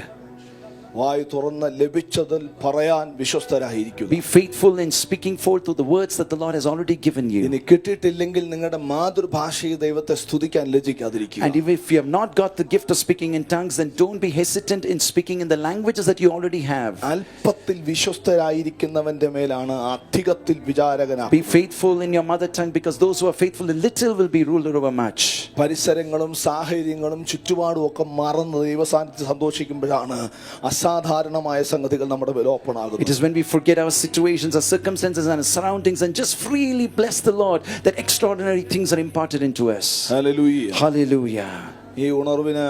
വായ് തുറന്ന് ലഭിച്ചതിൽ പറയാൻ വിശ്വസ്തരായിരിക്കുക. Be faithful in speaking forth to the words that the Lord has already given you. ഇനി കിട്ടിയിട്ടില്ലെങ്കിൽ നിങ്ങളുടെ മാതൃഭാഷയിൽ ദൈവത്തെ സ്തുതിക്കാൻ ലജ്ജിക്കാതിരിക്കുക. And if you have not got the gift of speaking in tongues, then don't be hesitant in speaking in the languages that you already have. അല്പത്തിൽ വിശ്വസ്തരായിരിക്കുന്നവന്റെ മേലാണ് അധികത്തിൽ വിചാരകനാ. Be faithful in your mother tongue, because those who are faithful in little will be ruler over much. പരിസരങ്ങളും സാഹചര്യങ്ങളും ചുറ്റുപാടും ഒക്കെ മറന്ന് ദൈവസാന്നിധ്യത്തിൽ സന്തോഷിക്കുമ്പോഴാണ് അസാധാരണമായ സംഗതികൾ നമ്മുടെ മേൽ ഓപ്പൺ ആകുന്നത്. It is when we forget our situations, our circumstances and our surroundings and just freely bless the Lord that extraordinary things are imparted into us. Hallelujah. Hallelujah. ഈ ഉണർവിന്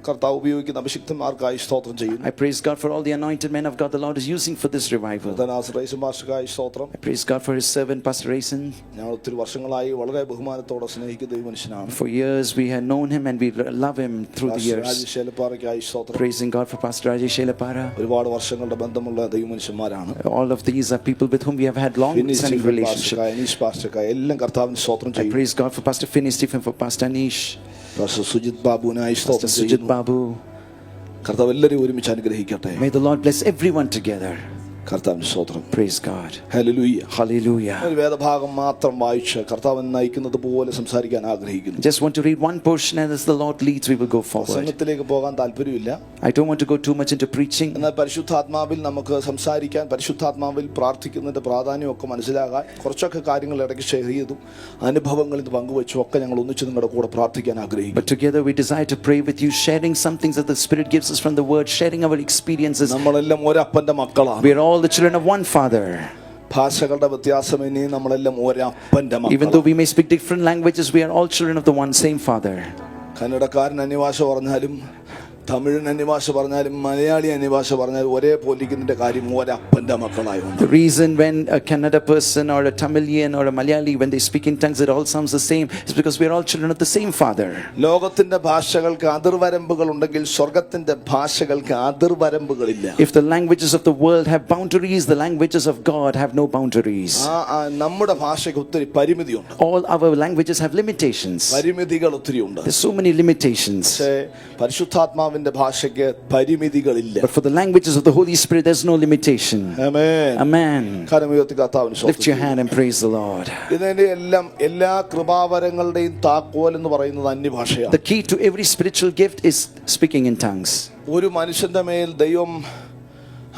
കർത്താവ് ഉപയോഗിക്കുന്ന അഭിഷിക്തന്മാർക്കായി സ്തോത്രം ചെയ്യുന്നു. I praise God for all the anointed men of God the Lord is using for this revival. മാസ്റ്റർക്കായി സ്തോത്രം. I praise God for his servant Pastor Rayson. ഞങ്ങൾ ഒത്തിരി വർഷങ്ങളായി വളരെ ബഹുമാനത്തോടെ സ്നേഹിക്കുന്ന ദൈവമനുഷ്യനാണ്. For years we had known him and we love him through the years. Praising God for Pastor Rajesh Shelapara. ഒരുപാട് വർഷങ്ങളുടെ ബന്ധമുള്ള ദൈവമനുഷ്യന്മാരാണ്. All of these are people with whom we have had long standing relationship. എല്ലാം കർത്താവിന് സ്തോത്രം I ചെയ്യുന്നു. praise God for Pastor Finney Stephen, for Pastor Anish, pastor Sujith ബാബുവിനായി Pastor സ്തോത്രം Sujit ചെയ്യുന്നു. Babu. കർത്താവ് എല്ലാവരെയും ഒരുമിച്ച് അനുഗ്രഹിക്കട്ടെ. May the Lord bless everyone together. കർത്താവിന് സ്തോത്രം. Praise God. ഹല്ലേലൂയ. Hallelujah. ഒരു വേദഭാഗം മാത്രം വായിച്ച് കർത്താവിനെ നയിക്കുന്നത് പോലെ സംസാരിക്കാൻ ആഗ്രഹിക്കുന്നു. Just want to read one portion, and as the Lord leads we will go forward. പ്രസംഗത്തിലേക്ക് പോകാൻ താല്പര്യമില്ല. I don't want to go too much into preaching. എന്നാൽ പരിശുദ്ധാത്മാവിൽ നമുക്ക് സംസാരിക്കാൻ, പരിശുദ്ധാത്മാവിൽ പ്രാർത്ഥിക്കുന്നതിന്റെ പ്രാധാന്യമൊക്കെ മനസ്സിലാകാൻ കുറച്ചൊക്കെ കാര്യങ്ങൾ ഇടയ്ക്ക് ഷെയർ ചെയ്തും അനുഭവങ്ങളിൽ പങ്കുവെച്ചും ഒക്കെ ഞങ്ങൾ ഒന്നിച്ച് നിങ്ങളുടെ കൂടെ പ്രാർത്ഥിക്കാൻ ആഗ്രഹിക്കുന്നു. But together we desire to pray with you, sharing some things that the Spirit gives us from the Word, sharing our experiences. നമ്മളെല്ലാം ഒരപ്പന്റെ മക്കളാണ്. We are all the children of one Father. ഭാഷകളുടെ വ്യത്യാസം ഇനി നമ്മളെല്ലാം ഒരപ്പന്റെ Even മക്കളാണ്. though we may speak different languages, we are all children of the one same Father. കന്നഡക്കാരൻ അന്യഭാഷ പറഞ്ഞാലും തമിഴൻ അന്യഭാഷ പറഞ്ഞാലും മലയാളി അന്യഭാഷ പറഞ്ഞാലും ഒരേ പോലിക്കുന്നതിന്റെ കാര്യം ഒരപ്പന്റെ മക്കളായുണ്ട്. The reason when a Kannada person or a Tamilian or a Malayali, when they speak in tongues, it all sounds the same, is because we are all children of the same Father. ലോകത്തിന്റെ ഭാഷകൾക്ക് അതിർവരമ്പുകൾ ഉണ്ടെങ്കിൽ സ്വർഗത്തിന്റെ ഭാഷകൾക്ക് അതിർവരമ്പുകളില്ല. If the languages of the world have boundaries, the languages of God have no boundaries. നമ്മുടെ ഭാഷയ്ക്ക് ഒത്തിരി പരിമിതിയുണ്ട്. All our languages have limitations. പരിമിതികൾ ഒത്തിരിയുണ്ട്. There's so many limitations. പക്ഷേ പരിശുദ്ധാത്മാവിന്റെ ഭാഷയ്ക്ക് പരിമിതികളില്ല. But for the languages of the Holy Spirit, there's no limitation. Amen. Amen. കരമുയർത്തി കർത്താവിനെ സ്തോത്രം. Lift your hand and praise the Lord. ഇതിന്റെ എല്ലാ കൃപാവരങ്ങളുടെയും താക്കോൽ എന്ന് പറയുന്നത് അന്യഭാഷയാണ്. The key to every spiritual gift is speaking in tongues. ഒരു മനുഷ്യന്റെ മേൽ ദൈവം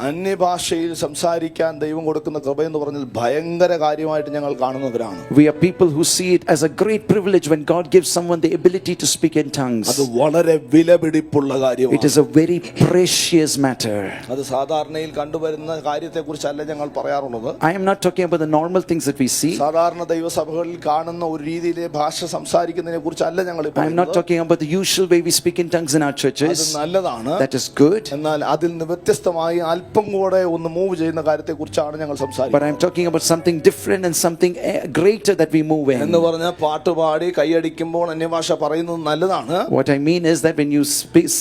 അന്യഭാഷയിൽ സംസാരിക്കാൻ ദൈവം കൊടുക്കുന്ന കൃപ എന്ന് പറഞ്ഞാൽ ഭയങ്കര കാര്യമായിട്ട് ഞങ്ങൾ കാണുന്നവരാണ്. We are people who see it as a great privilege when God gives someone the ability to speak in tongues. അത് വളരെ വിലപിടിപ്പുള്ള കാര്യമാണ്. It is a very precious matter. അത് സാധാരണയിൽ കണ്ടുവരുന്ന കാര്യത്തെക്കുറിച്ചല്ല ഞങ്ങൾ പറയാറുള്ളത്. I am not talking about the normal things that we see. സാധാരണ ദൈവസഭകളിൽ കാണുന്ന ഒരു രീതിയിലെ ഭാഷ സംസാരിക്കുന്നതിനെ കുറിച്ചല്ല ഞങ്ങൾ I am not talking about the usual way we speak in tongues in our അത് churches. നല്ലതാണ്. That is good. എന്നാൽ അതിൽ നിന്ന് വ്യത്യസ്തമായി അല്പം കൂടെ ഒന്ന് മൂവ് ചെയ്യുന്ന കാര്യത്തെക്കുറിച്ചാണ് ഞങ്ങൾ But I സംസാരിക്കുന്നത്. am talking about something different and something greater that we move in. എന്ന് പറഞ്ഞാൽ പാട്ടുപാടി കൈയടിക്കുമ്പോൾ അന്യഭാഷ പറയുന്നത് നല്ലതാണ്. What I mean is that when you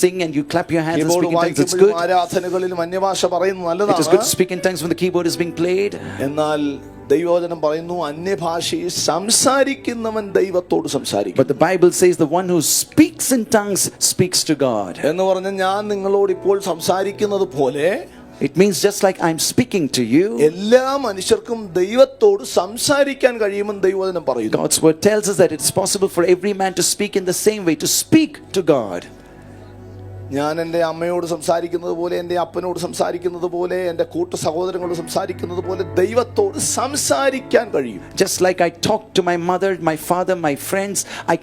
sing and you clap your hands and keyboard speak in tongues, it's വായിക്കുമ്പോഴും good. ആരാധനകളിലും അന്യഭാഷ പറയുന്നത് It is good to നല്ലതാണ്. speak in tongues when the keyboard is being played. എന്നാൽ ദൈവവചനം പറയുന്നു അന്യഭാഷയിൽ സംസാരിക്കുന്നവൻ ദൈവത്തോട് സംസാരിക്കും. But the Bible says the one who speaks in tongues speaks to God. എന്ന് പറഞ്ഞാൽ ഞാൻ നിങ്ങളോട് ഇപ്പോൾ സംസാരിക്കുന്നത് പോലെ It means just like I'm speaking to you, എല്ലാ മനുഷ്യർക്കും ദൈവത്തോട് സംസാരിക്കാൻ കഴിയുമെന്ന് ദൈവവചനം പറയുന്നു. God's word tells us that it's possible for every man to speak in the same way, to speak to God. ഞാൻ എൻ്റെ അമ്മയോട് സംസാരിക്കുന്നത് പോലെ, എൻ്റെ അപ്പനോട് സംസാരിക്കുന്നത് പോലെ, എൻ്റെ കൂട്ടു സഹോദരങ്ങളോട് സംസാരിക്കുന്നത് പോലെ ദൈവത്തോട് സംസാരിക്കാൻ കഴിയും. Just like I talk to my mother, my father, my friends, I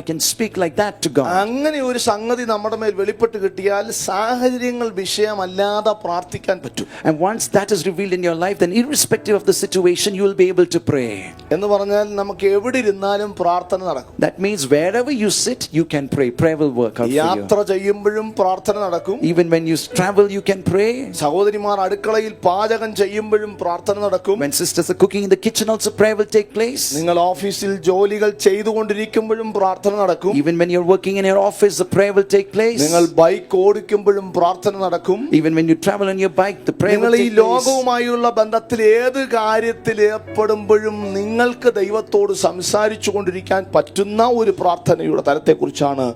can speak like that to God. അങ്ങനെ ഒരു സംഗതി നമ്മുടെ മേൽ വെളിപ്പെട്ട് കിട്ടിയാൽ സാഹചര്യങ്ങൾ വിഷയമല്ലാതെ പ്രാർത്ഥിക്കാൻ പറ്റും. And once that is revealed in your life, then irrespective of the situation, you will be able to pray. എന്ന് പറഞ്ഞാൽ നമുക്ക് എവിടെ ഇരുന്നാലും പ്രാർത്ഥന നടക്കും. That means wherever you sit, you can pray. Prayer will work out for you. യാത്ര ചെയ്യുമ്പോഴും പ്രാർത്ഥന നടക്കും. Even when you travel, you can pray. സഹോദരിമാർ അടുക്കളയിൽ പാചകം ചെയ്യുമ്പോഴും പ്രാർത്ഥന നടക്കും. When sisters are cooking in the kitchen, also prayer will take place. നിങ്ങൾ ഓഫീസിൽ ജോലികൾ ചെയ്തുകൊണ്ടിരിക്കുമ്പോഴും പ്രാർത്ഥന നടക്കും. Even when you're working in your office, the prayer will take place. നിങ്ങൾ ബൈക്ക് ഓടിക്കുമ്പോഴും പ്രാർത്ഥന നടക്കും. Even when you travel on your bike, the prayer നിങ്ങൾ will ഈ take place. ലോകവുമായുള്ള ബന്ധത്തിൽ ഏത് കാര്യത്തിൽ ഏർപ്പെടുമ്പോഴും നിങ്ങൾക്ക് ദൈവത്തോട് സംസാരിച്ചു കൊണ്ടിരിക്കാൻ പറ്റുന്ന ഒരു പ്രാർത്ഥനയുടെ തലത്തെക്കുറിച്ചാണ്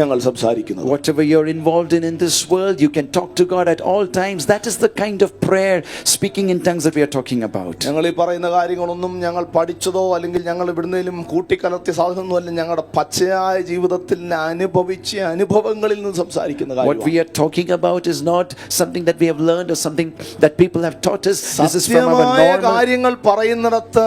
ഞങ്ങൾ സംസാരിക്കുന്നത്. Whatever you're involved in this world, you can talk to God at all times. That is the kind of prayer, speaking in tongues, that we are talking about. ഞങ്ങൾ ഈ പറയുന്ന കാര്യങ്ങളൊന്നും ഞങ്ങൾ പഠിച്ചതോ അല്ലെങ്കിൽ ഞങ്ങൾ ഇവിടുന്നേലും കൂട്ടിക്കലർത്തിയ സാധനമൊന്നും അല്ല. ഞങ്ങളുടെ പച്ചയായ ജീവിതത്തിൽ അനുഭവിച്ച അനുഭവങ്ങളിൽ നിന്ന് സംസാരിക്കുന്ന What കാര്യം. we are talking about is not something that we have learned or something that people have taught us. This is from our സത്യമായ normal. കാര്യങ്ങൾ പറയുന്നിടത്ത്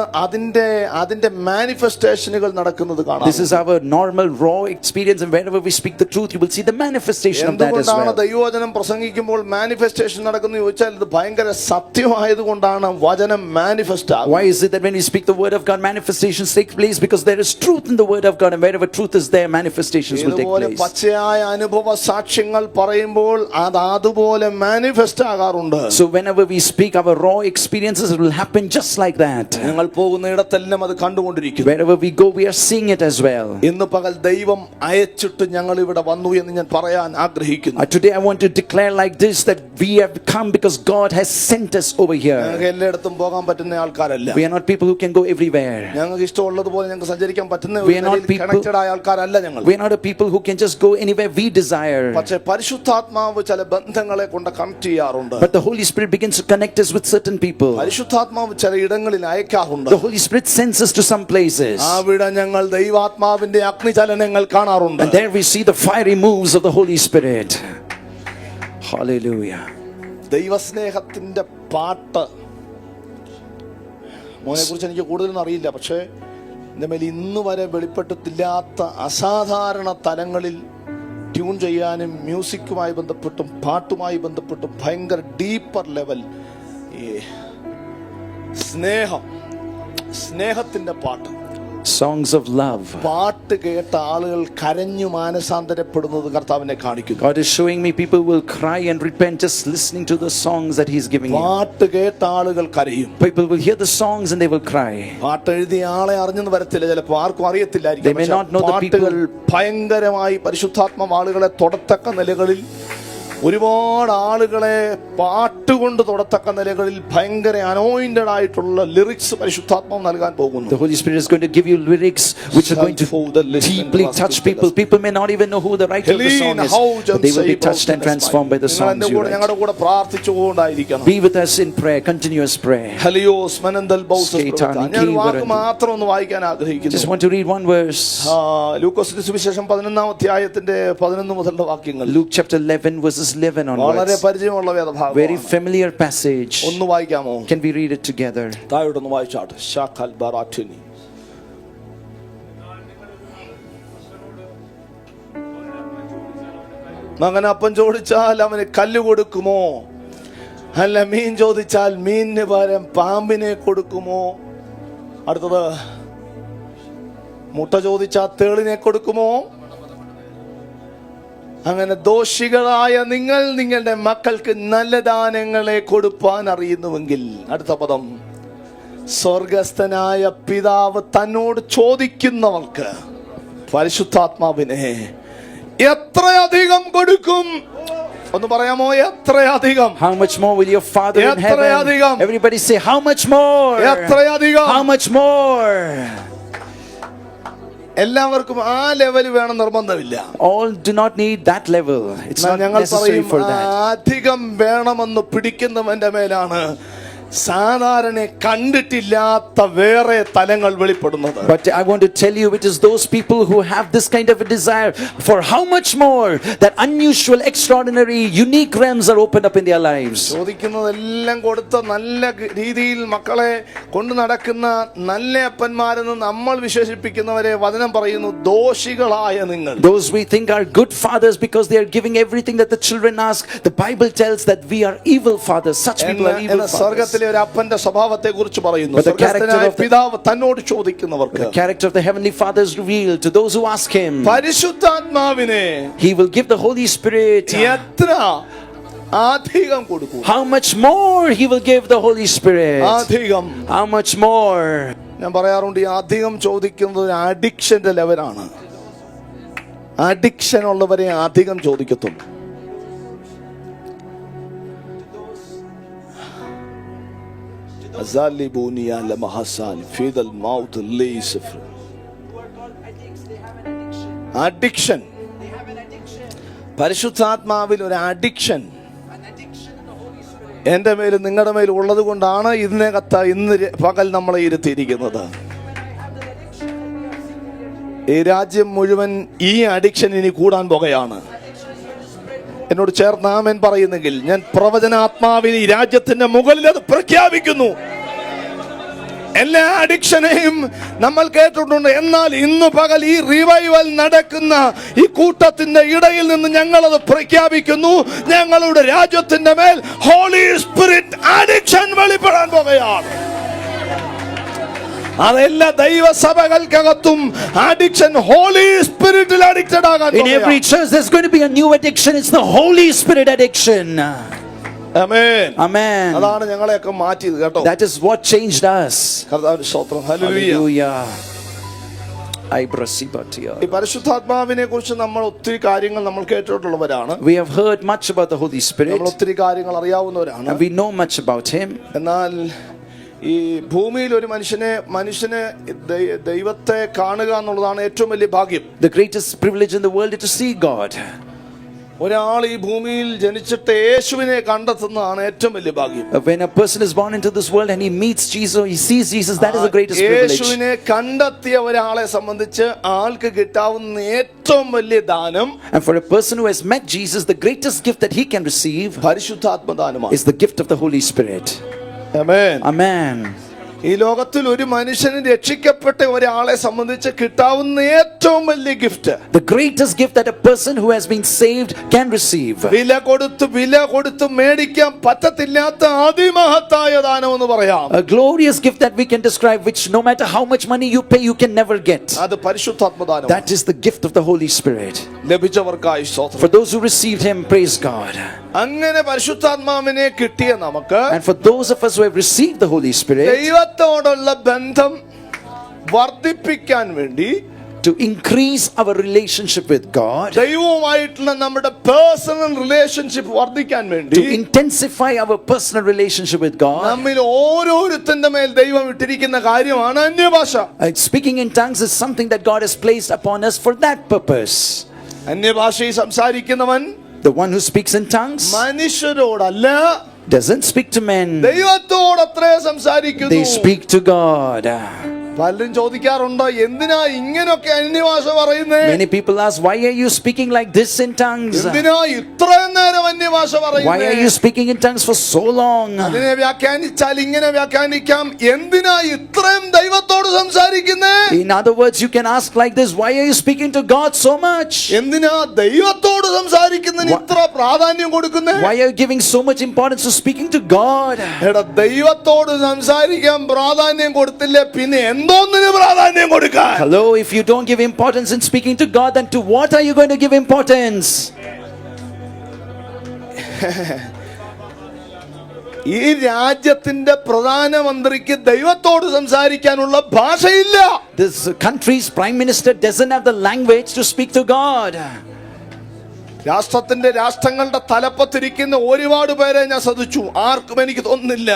അതിന്റെ മാനിഫെസ്റ്റേഷനുകൾ നടക്കുന്നത് കാണാം. This is our normal raw experience, and wherever we speak the truth, you will see the manifestation manifestation of that as എന്തുകൊണ്ടാണ് well. ദൈവവചനം പ്രസംഗിക്കുമ്പോൾ manifestation നടക്കുന്നത് ചോദിച്ചാൽ ഇത് ഭയങ്കര സത്യമായതുകൊണ്ടാണ് വചനം മാനിഫെസ്റ്റ് ആകുന്നത്. Why is it that when you speak the word of God, manifestations take place? Because there is truth in the word of God, and wherever truth is there, manifestations will take ഇതുപോലെ place. പച്ചയായ അനുഭവ സാക്ഷ്യങ്ങൾ പറയുമ്പോൾ അത് അതുപോലെ manifest ആകാറുണ്ട്. So whenever we speak our raw experiences, it will happen just like that. ഞങ്ങൾ പോകുന്ന ഇടത്തെല്ലാം അത് കണ്ടുകൊണ്ടിരിക്കുന്നു. Wherever we go, we are seeing it as well. ഇന്ന് പകൽ ദൈവം അയച്ചിട്ട് ഞങ്ങൾ ഇവിടെ വന്നു എന്ന് ഞാൻ പറയാൻ ആഗ്രഹിക്കുന്നു. Today I want to declare like this, that we have come because God has sent us over here. ഞങ്ങൾക്ക് എല്ലായിടത്തും പോകാൻ പറ്റുന്ന ആൾക്കാരല്ല. We are not people who can go everywhere. ഞങ്ങൾക്ക് ഇഷ്ടമുള്ളതുപോലെ ഞങ്ങൾക്ക് സഞ്ചരിക്കാൻ പറ്റുന്ന We are not people- connected ആയ ആൾക്കാരല്ല ഞങ്ങൾ. We are not a people who can just go anywhere we desire. പക്ഷേ പരിശുദ്ധാത്മാവ് ചില ബന്ധങ്ങളെ കൊണ്ട് കണക്ട് ചെയ്യാറുണ്ട്. But the Holy Spirit begins to connect us with certain people. പരിശുദ്ധാത്മാവ് ചില ഇടങ്ങളിൽ അയക്കാറുണ്ട്. The Holy Spirit sends us to some places. അവിടെ ഞങ്ങൾ ദൈവാത്മാവിന്റെ അഗ്നിചലനങ്ങൾ കാണാറുണ്ട്. And there we see the fiery moves of the Holy Spirit. Hallelujah. ദൈവസ്നേഹത്തിന്റെ പാട്ട് മോനെ കുറിച്ച് എനിക്ക് കൂടുതലൊന്നും അറിയില്ല. പക്ഷേ എൻ്റെ മേൽ ഇന്ന് വരെ വെളിപ്പെട്ടിട്ടില്ലാത്ത അസാധാരണ തലങ്ങളിൽ ട്യൂൺ ചെയ്യാനും മ്യൂസിക്കുമായി ബന്ധപ്പെട്ടും പാട്ടുമായി ബന്ധപ്പെട്ടും ഭയങ്കര ഡീപ്പർ ലെവൽ ഈ സ്നേഹത്തിന്റെ പാട്ട്, Songs of love. പാട്ട് കേട്ട ആളുകൾ കരഞ്ഞു മാനസാന്തരപ്പെടുന്നത് കർത്താവിനെ കാണിക്കുന്നു. God is showing me people will cry and repent just listening to the songs that He's giving you. പാട്ട് കേട്ട ആളുകൾ കരയും. People will hear the songs and they will cry. പാട്ട് എഴുതിയ ആളെ അറിഞ്ഞെന്ന് വരത്തില്ല, ചിലപ്പോൾ ആർക്കും അറിയത്തില്ലായിരിക്കും. They may not know the people. പാട്ടുകൾ ഭയങ്കരമായി പരിശുദ്ധാത്മാവ് ആളുകളെ തൊടത്തക്ക നിലകളിൽ, ഒരുപാട് ആളുകളെ പാട്ടുകൊണ്ട് തൊടത്തക്ക നിലകളിൽ ഭയങ്കര അനോയിന്റഡ് ആയിട്ടുള്ള ലിറിക്സ് പരിശുദ്ധാത്മാവ് നൽകാൻ പോകുന്നു. The Holy Spirit is going to give you lyrics which are going to deeply touch people. People may not even know who the writer of the song is, but they will be touched and transformed by the songs you write. ഞങ്ങളുടെ കൂടെ പ്രാർത്ഥിച്ചുകൊണ്ടായിരിക്കണം. Be with us in prayer, continuous prayer. ഹലിയോസ് മനന്തൽ ബൗസസ്. ഞാൻ ഒരു വാക്ക് മാത്രം ഒന്ന് വായിക്കാൻ Just ആഗ്രഹിക്കുന്നു. want to read one verse. ലൂക്കോസിന്റെ സുവിശേഷം 11-ാം അധ്യായത്തിന്റെ 11 മുതലുള്ള വാക്യങ്ങൾ. Luke chapter 11 verses 11 വളരെ onwards. പരിചയമുള്ള വേദഭാഗം. Very familiar passage. ഒന്ന് വായിക്കാമോ? Can we read it together? താഴോട്ടൊന്ന് വായിച്ചാട്ടെ. ശാഖൽ ബറാറ്റിനി. മകൻ അപ്പം ചോദിച്ചാൽ അവന് കല്ല് കൊടുക്കുമോ? അല്ല മീൻ ചോദിച്ചാൽ മീനിന് പകരം പാമ്പിനെ കൊടുക്കുമോ? അടുത്തത്, മുട്ട ചോദിച്ചാൽ തേളിനെ കൊടുക്കുമോ? അങ്ങനെ ദോഷികളായ നിങ്ങൾ നിങ്ങളുടെ മക്കൾക്ക് നല്ല ദാനങ്ങളെ കൊടുപ്പാൻ അറിയുന്നുവെങ്കിൽ, അടുത്ത പദം, സ്വർഗസ്ഥനായ പിതാവ് തന്നോട് ചോദിക്കുന്നവർക്ക് പരിശുദ്ധാത്മാവിനെ എത്രയധികം കൊടുക്കും? ഒന്ന് പറയാമോ? എത്രയധികം. How much more will your Father in heaven? Everybody say, how much more? എത്രയധികം. How much more? എല്ലാവർക്കും ആ ലെവൽ വേണം നിർബന്ധമില്ല. All do not need that level. It's not ഞങ്ങൾ necessary പറയും for that. അധികം വേണമെന്ന് പിടിക്കുന്നവന്റെ മേലാണ് സാധാരണ കണ്ടിട്ടില്ലാത്ത വേറെ തലങ്ങൾ വെളിപ്പെടുന്നത്. But I want to tell you, it is those people who have this kind of a desire for how much more, that unusual, extraordinary, unique realms are opened up in their lives. ചോദിക്കുന്നതെല്ലാം കൊടുത്ത നല്ല രീതിയിൽ മക്കളെ കൊണ്ടു നടക്കുന്ന നല്ല അപ്പന്മാരെന്ന് നമ്മൾ വിശേഷിപ്പിക്കുന്നവരെ വചനം പറയുന്നു ദോഷികളായ നിങ്ങൾ. Those we think are good fathers because they are giving everything that the children ask. The Bible tells that we are evil fathers. Such people are evil fathers. ഒരു അപ്പന്റെ സ്വഭാവത്തെ കുറിച്ച് പറയുന്നു. But the character of പിതാവ് തന്നോട് ചോദിക്കുന്നവർക്ക്, the character of the heavenly Father is revealed to those who ask Him. പരിശുദ്ധാത്മാവിനെ He will give the Holy Spirit. എത്ര അധികം കൊടുക്കും? How much more He will give the Holy Spirit? അധികം. How much more? ഞാൻ പറയാറുണ്ട്, ഈ അധികം ചോദിക്കുന്നത് ഒരു അഡിക്ഷന്റെ ലെവലാണ്. അഡിക്ഷൻ ഉള്ളവരെ അധികം ചോദിക്കത്തുള്ളൂ. അഡിക്ഷൻ. പരിശുദ്ധാത്മാവിൽ ഒരു അഡിക്ഷൻ എന്റെ മേലും നിങ്ങളുടെ മേലും ഉള്ളത് കൊണ്ടാണ് ഇന്ന് പകൽ നമ്മളെ ഇരുത്തിയിരിക്കുന്നത്. ഈ രാജ്യം മുഴുവൻ ഈ അഡിക്ഷൻ ഇനി കൂടാൻ പോകുകയാണ്. എന്നോട് ചേർന്ന് ആമേൻ പറയുന്നെങ്കിൽ ഞാൻ പ്രവചനാത്മാവിൽ ഈ രാജ്യത്തിന്റെ മുകളിൽ അത് പ്രഖ്യാപിക്കുന്നു. എല്ലാ അഡിക്ഷനെയും നമ്മൾ കേട്ടിട്ടുണ്ട്. എന്നാൽ ഇന്ന് പകൽ ഈ റിവൈവൽ നടക്കുന്ന ഈ കൂട്ടത്തിന്റെ ഇടയിൽ നിന്ന് ഞങ്ങളത് പ്രഖ്യാപിക്കുന്നു. ഞങ്ങളുടെ രാജ്യത്തിന്റെ മേൽ ഹോളി സ്പിരിറ്റ് അഡിക്ഷൻ വെളിപ്പെടാൻ പോകുകയാണ്. അതെല്ലാ ദൈവസഭകൾക്കകത്തും അഡിക്ഷൻ ഹോളി സ്പിരിറ്റിൽ അഡിക്റ്റഡ് ആകാൻ In every church there's going to be a new addiction. It's the Holy Spirit addiction. Amen. Amen. അതാണ് ഞങ്ങളെയൊക്കെ മാറ്റിയത് കേട്ടോ. That is what changed us. കർത്താവിന്റെ സ്തോത്രം. Hallelujah. Hallelujah. I perceive it here. ഈ പരിശുദ്ധാത്മാവിനെ കുറിച്ച് നമ്മൾ ഒത്തിരി കാര്യങ്ങൾ നമ്മൾ കേട്ടിട്ടുള്ളവരാണ്. We have heard much about the Holy Spirit. നമ്മൾ ഒത്തിരി കാര്യങ്ങൾ അറിയാവുന്നവരാണ്. And we know much about him. എന്നാൽ ഈ ഭൂമിയിൽ ഒരു മനുഷ്യനെ ദൈവത്തെ കാണുക എന്നുള്ളതാണ് ഏറ്റവും വലിയ ഭാഗ്യം. The greatest privilege in the world is to see God. ഒരാൾ ഈ ഭൂമിയിൽ ജനിച്ചിട്ട് യേശുവിനെ കണ്ടെത്തുന്നതാണ് ഏറ്റവും വലിയ ഭാഗ്യം. When a person is born into this world and he meets Jesus, he sees Jesus, that is the greatest privilege. യേശുവിനെ കണ്ടെത്തിയ ഒരാളെ സംബന്ധിച്ച് ആൾക്ക് കിട്ടാവുന്ന ഏറ്റവും വലിയ ദാനം, And for a person who has met Jesus, the greatest gift that he can receive പരിശുദ്ധാത്മദാനമാണ്. is the gift of the Holy Spirit. Amen. Amen. ഈ ലോകത്തിൽ ഒരു മനുഷ്യന് രക്ഷിക്കപ്പെട്ട ഒരാളെ സംബന്ധിച്ച് കിട്ടാവുന്ന ഏറ്റവും വലിയ gift, The greatest gift that a person who has been saved can receive. വില കൊടുത്ത് മേടിക്കാൻ പറ്റത്തില്ലാത്ത അതിമഹത്തായ ദാനം എന്ന് പറയാം. A glorious gift that we can describe, which no matter how much money you pay, you can never get. അത് പരിശുദ്ധാത്മദാനം. That is the gift of the Holy Spirit. ലഭിച്ചവർക്കായി സ്തോത്രം. For those who received him, praise God. അങ്ങനെ പരിശുദ്ധാത്മാവിനെ കിട്ടിയ നമുക്ക്, And for those of us who have received the Holy Spirit, ദൈവത്തോടുള്ള ബന്ധം വർദ്ധിപ്പിക്കാൻ വേണ്ടി, to increase our relationship with God, ദൈവവുമായിട്ടുള്ള നമ്മുടെ പേഴ്സണൽ റിലേഷൻഷിപ്പ് വർദ്ധിക്കാൻ വേണ്ടി, to intensify our personal relationship with God. നമ്മിൽ ഓരോരുത്തന്റെ മേൽ ദൈവം ഇട്ടിരിക്കുന്ന കാര്യമാണ് അന്യഭാഷ. Speaking in tongues is something that God has placed upon us for that purpose. അന്യഭാഷയിൽ സംസാരിക്കുന്നവൻ The one who speaks in tongues മനുഷ്യരോടല്ല, doesn't speak to men, ദൈവത്തോടത്രേ സംസാരിക്കുന്നു. they speak to God. പലരും ചോദിക്കാറുണ്ട്, എന്തിനാ ഇങ്ങനൊക്കെ അന്യഭാഷ പറയുന്നേ? Many people ask, why are you speaking like this in tongues? എന്തിനാ ഇത്രയും നേരം അന്യഭാഷ Why പറയുന്നേ? are you speaking in tongues for so long? അതിനെ വ്യാഖ്യാനിച്ചാൽ ഇങ്ങനെ വ്യാഖ്യാനിക്കാം, എന്തിനാ ഇത്രയും ദൈവത്തോട് സംസാരിക്കുന്നേ? In other words, you can ask like this, why are you speaking to God so much? എന്തിനാ ദൈവത്തോട് സംസാരിക്കുന്നതിന് ഇത്ര പ്രാധാന്യം കൊടുക്കുന്നേ? Why are you giving so much importance to speaking to God? എടാ, ദൈവത്തോട് സംസാരിക്കാൻ പ്രാധാന്യം കൊടുത്തില്ലേ പിന്നെ എന്തോന്നിന് പ്രാധാന്യം കൊടുക്കാൻ? Hello, if you don't give importance in speaking to God, then to what are you going to give importance? ഈ രാജ്യത്തിന്റെ പ്രധാനമന്ത്രിക്ക് ദൈവത്തോട് സംസാരിക്കാനുള്ള ഭാഷയില്ല. This country's prime minister doesn't have the language to speak to God. രാഷ്ട്രങ്ങളുടെ തലപ്പത്തിരിക്കുന്ന ഒരുപാട് പേരെ ഞാൻ ശ്രദ്ധിച്ചു. ആർക്കും എനിക്ക് തോന്നുന്നില്ല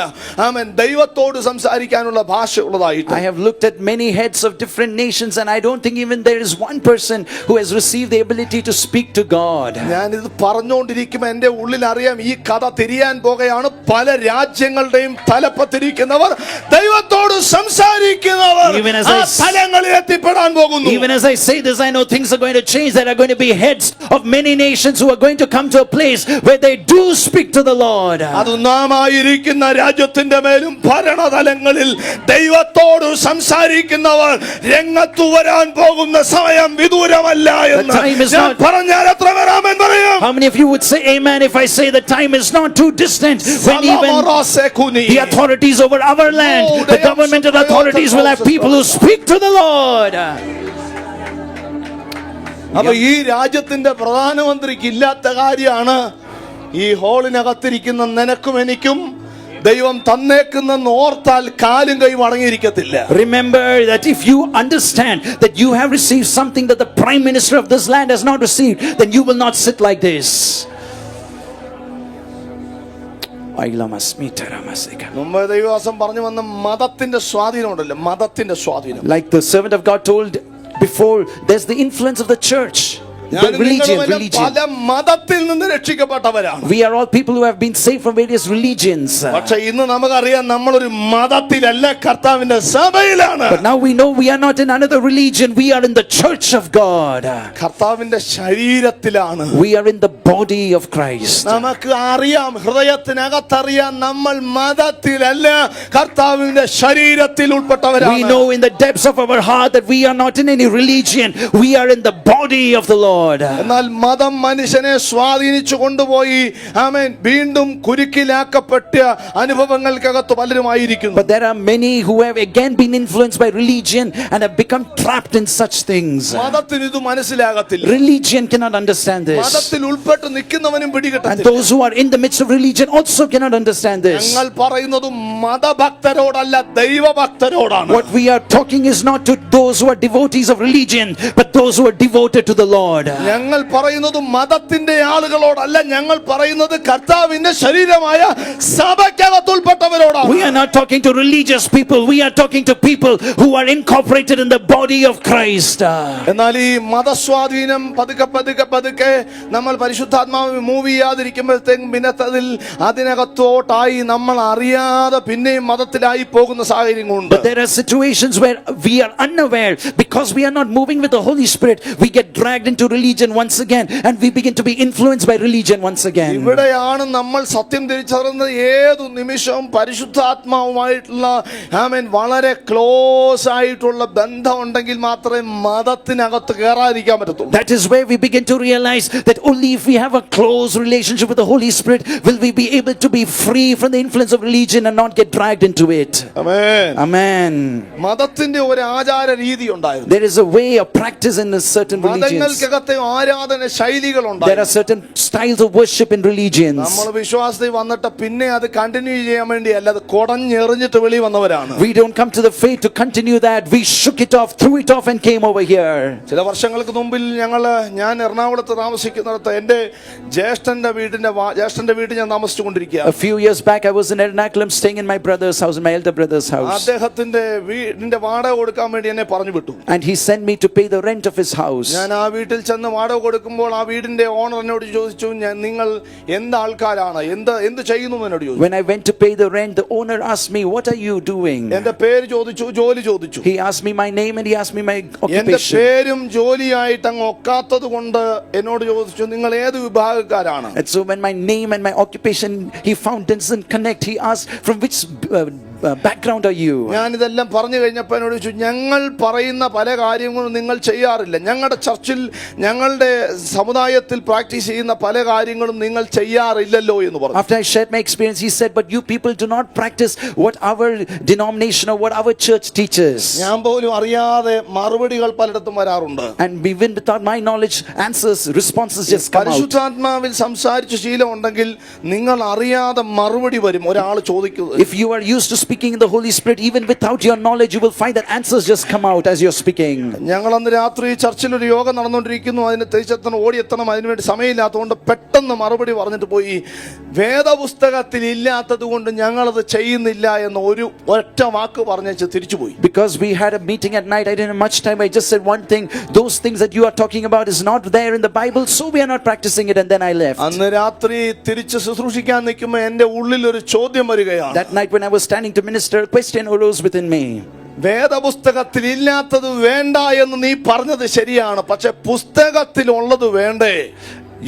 ആമേൻ ദൈവത്തോട് സംസാരിക്കാനുള്ള ഭാഷ ഉള്ളതായിട്ട്. I have looked at many heads of different nations and I don't think even there is one person who has received the ability to speak to God. ഞാനിത് പറഞ്ഞുകൊണ്ടിരിക്കുമ്പോൾ എൻ്റെ ഉള്ളിൽ അറിയാം ഈ കഥ തിരിയാൻ പോകുകയാണ്. പല രാജ്യങ്ങളുടെയും തലപ്പത്തിരിക്കുന്നവർ ദൈവത്തോട് സംസാരിക്കുന്നവർ ആ തലങ്ങളിൽ എത്തിപ്പെടാൻ പോകുന്നു. Even as I say this, I know things are going to change. There are going to be heads of many nations who are going to come to a place where they do speak to the Lord. അത് നാം ആയിരിക്കുന്ന രാജ്യത്തിന്റെ മേലും ഭരണതലങ്ങളിൽ ദൈവത്തോട് സംസാരിക്കുന്നവർ രംഗത്തു വരാൻ പോകുന്ന സമയം വിദൂരമല്ല എന്ന് ഞാൻ പറഞ്ഞാൽ എത്ര പേർ ആമേൻ പറയും? How many of you would say amen if I say the time is not too distant when even the authorities over our land, the governmental authorities will have people who speak to the Lord. അപ്പൊ ഈ രാജ്യത്തിന്റെ പ്രധാനമന്ത്രിക്ക് ഇല്ലാത്ത കാര്യമാണ് ഈ ഹോളിനകത്തിരിക്കുന്ന നിനക്കും എനിക്കും ദൈവം തന്നേക്കുന്നെന്ന് ഓർത്താൽ കാലും കൈ മടങ്ങിയിരിക്കത്തില്ല. Remember that if you understand that you have received something that the prime minister of this land has not received, then you will not sit like this. മുമ്പ് ദൈവദാസൻ പറഞ്ഞു വന്ന മതത്തിന്റെ സ്വാധീനം ഉണ്ടല്ലോ, മതത്തിന്റെ സ്വാധീനം. Like the servant of God told before, there's the influence of the church. religion. പല മതത്തിൽ നിന്ന് രക്ഷിക്കപ്പെട്ടവരാണ്. We are all people who have been saved from various religions. പക്ഷേ ഇന്ന് നമുക്കറിയാം നമ്മളൊരു മതത്തിലല്ല, കർത്താവിന്റെ സഭയിലാണ്. But now we know we are not in another religion. We are in the church of God. കർത്താവിന്റെ ശരീരത്തിലാണ്. We are in the body of Christ. നമുക്ക് അറിയാം, ഹൃദയത്തിനകത്തറിയാം, നമ്മൾ മതത്തിലല്ല, കർത്താവിന്റെ ശരീരത്തിൽ ഉൾപ്പെട്ടവരാണ്. We know in the depths of our heart that we are not in any religion. We are in the body of the Lord. എന്നാൽ മതം മനുഷ്യനെ സ്വാധീനിച്ചു കൊണ്ടുപോയി ആമേൻ വീണ്ടും കുരുക്കിലാക്കപ്പെട്ട അനുഭവങ്ങൾക്കകത്ത് പലരുമായിരിക്കുന്നു. But there are many who have again been influenced by religion and have become trapped in such things. മതത്തിന് ഇത് മനസ്സിലാകത്തില്ല. Religion cannot understand this. മതത്തിൽ ഉൾപ്പെട്ട് നിൽക്കുന്നവനും And പിടികിട്ടത്തില്ല. those who are in the midst of religion also cannot understand this. ഞങ്ങൾ പറയുന്നത് മതഭക്തരോടല്ല, ദൈവഭക്തരോടാണ്. What we are talking is not to those who are devotees of religion, but those who are devoted to the Lord. ഞങ്ങൾ പറയുന്നത് മതത്തിന്റെ ആളുകളോടല്ല, ഞങ്ങൾ പറയുന്നത് കർത്താവിന്റെ ശരീരമായ സഭയ്ക്കകത്ത് ഉൾപ്പെട്ടവരോടാണ്. We are not talking to religious people. We are talking to people who are incorporated in the body of Christ. എന്നാൽ ഈ മതസ്വാധീനം പതുക്കെ നമ്മൾ പരിശുദ്ധാത്മാവ് മൂവ് ചെയ്യാതിരിക്കുമ്പോഴത്തേക്കും പിന്നെ അതിനകത്തോട്ടായി നമ്മൾ അറിയാതെ പിന്നെയും മതത്തിലായി പോകുന്ന സാഹചര്യങ്ങളുണ്ട്. But there are situations where we are unaware, because we are not moving with the Holy Spirit, we get dragged into religion once again and we begin to be influenced by religion once again. ഇവിടെയാണ് നമ്മൾ സത്യം തിരിച്ചറിയുന്നത്. ഏതു നിമിഷവും പരിശുദ്ധാത്മാവുമായിട്ടുള്ള ആമേൻ വളരെ close ആയിട്ടുള്ള ബന്ധം ഉണ്ടെങ്കിൽ മാത്രമേ മതത്തിനകത്ത് കയറാതിരിക്കാൻ പറ്റത്തുള്ളൂ. That is where we begin to realize that only if we have a close relationship with the Holy Spirit will we be able to be free from the influence of religion and not get dragged into it. Amen. Amen. മതത്തിന്റെ ഒരു ആചാര രീതി ഉണ്ടായിരുന്നു. There is a way of practice in a certain religions. മതങ്ങൾക്കകത്തെ ആരാധന ശൈലികളുണ്ട്. There are certain styles of worship in religions. നമ്മൾ വിശ്വാസത്തിൽ വന്നിട്ട് പിന്നെ അത് കണ്ടിന്യൂ ചെയ്യാൻ വേണ്ടി അല്ല, അത് കൊടഞ്ഞെറിഞ്ഞിട്ട് വെളി വന്നവരാണ്. We don't come to the faith to continue that. We shook it off, threw it off and came over here. ചില വർഷങ്ങൾക്ക് മുമ്പിൽ ഞാൻ എറണാകുളത്ത് താമസിക്കുന്നിടത്ത് എൻ്റെ ജ്യേഷ്ഠന്റെ വീട്ടിൽ ഞാൻ താമസിച്ചുകൊണ്ടിരിക്കുക. A few years back I was in Ernakulam staying in my brother's house, in my elder brother's house. അദ്ദേഹത്തിന്റെ വീടിന്റെ വാടക കൊടുക്കാൻ വേണ്ടി എന്നെ പറഞ്ഞു വിട്ടു. And he sent me to pay the rent of his house. ഞാൻ ആ വീട്ടിൽ ചെന്ന് വാടക കൊടുക്കുമ്പോൾ ആ വീടിന്റെ ഓണർ എന്നോട് ചോദിച്ചു, നിങ്ങൾ എന്ത് ആൾക്കാരാണ്, എന്ത് ചെയ്യുന്നു എന്നോട് ചോദിച്ചു. When I went to pay the rent, the owner asked me, what are you doing? എന്റെ പേര് ചോദിച്ചു, ജോലി ചോദിച്ചു. He asked me my name and he asked me my എന്റെ occupation. പേരും ജോലിയായിട്ട് അങ്ങ് ഒക്കാത്തത് കൊണ്ട് എന്നോട് ചോദിച്ചു, നിങ്ങൾ ഏത് വിഭാഗക്കാരാണ്? And so when my name and my occupation he found doesn't connect, he asked, from which background are you? ഞാൻ ഇതെല്ലാം പറഞ്ഞു കഴിഞ്ഞപ്പോൾ എന്നോട് ചോദിച്ചു, ഞങ്ങൾ പറയുന്ന പല കാര്യങ്ങളും നിങ്ങൾ ചെയ്യാറില്ല. ഞങ്ങളുടെ ചർച്ചിൽ ഞങ്ങളുടെ സമുദായത്തിൽ പ്രാക്ടീസ് ചെയ്യുന്ന പല കാര്യങ്ങളും നിങ്ങൾ ചെയ്യാറില്ലല്ലോ എന്ന് പറഞ്ഞു. After I shared my experience, he said, but you people do not practice what our denomination or what our church teaches. ഞാൻ പോലും അറിയാതെ മറുപടികൾ പലയിടത്തും വരാറുണ്ട്. And even without my knowledge, answers, responses just come out. പരിശുദ്ധാത്മാവിൽ സംസാരിച്ച ശീലം ഉണ്ടെങ്കിൽ നിങ്ങൾ അറിയാതെ മറുപടി വരും. ഒരാൾ ചോദിക്കുന്നത്, If you are used to speaking in the Holy Spirit, even without your knowledge, you will find that answers just come out as you're speaking. ഞങ്ങൾ അന്ന് രാത്രി ചർച്ചിൽ ഒരു യോഗം നടന്നുകൊണ്ടിരിക്കുന്നു. അതിന് തിരിച്ചെത്തണം, ഓടിയെത്തണം, അതിനുവേണ്ടി സമയമില്ലാത്തതുകൊണ്ട് പെട്ടെന്ന് മറുപടി പറഞ്ഞിട്ട് പോയി. വേദപുസ്തകത്തിൽ ഇല്ലാത്തത് കൊണ്ട് ഞങ്ങളത് ചെയ്യുന്നില്ല എന്ന് ഒറ്റ വാക്ക് പറഞ്ഞേച്ച് തിരിച്ചുപോയി. Because we had a meeting at night, I didn't have much time. I just said one thing: those things that you are talking about is not there in the Bible, so we are not practicing it. And then I left. അന്ന് രാത്രി തിരിച്ച് ശുശ്രൂഷിക്കാൻ നിൽക്കുമ്പോൾ എന്റെ ഉള്ളിൽ ഒരു ചോദ്യം വരികയാണ്. That night when I was standing to minister, a question arose within me. വേദപുസ്തകത്തിൽ ഇല്ലാത്തത് വേണ്ട എന്ന് നീ പറഞ്ഞത് ശരിയാണ്, പക്ഷെ പുസ്തകത്തിൽ ഉള്ളത് വേണ്ടേ?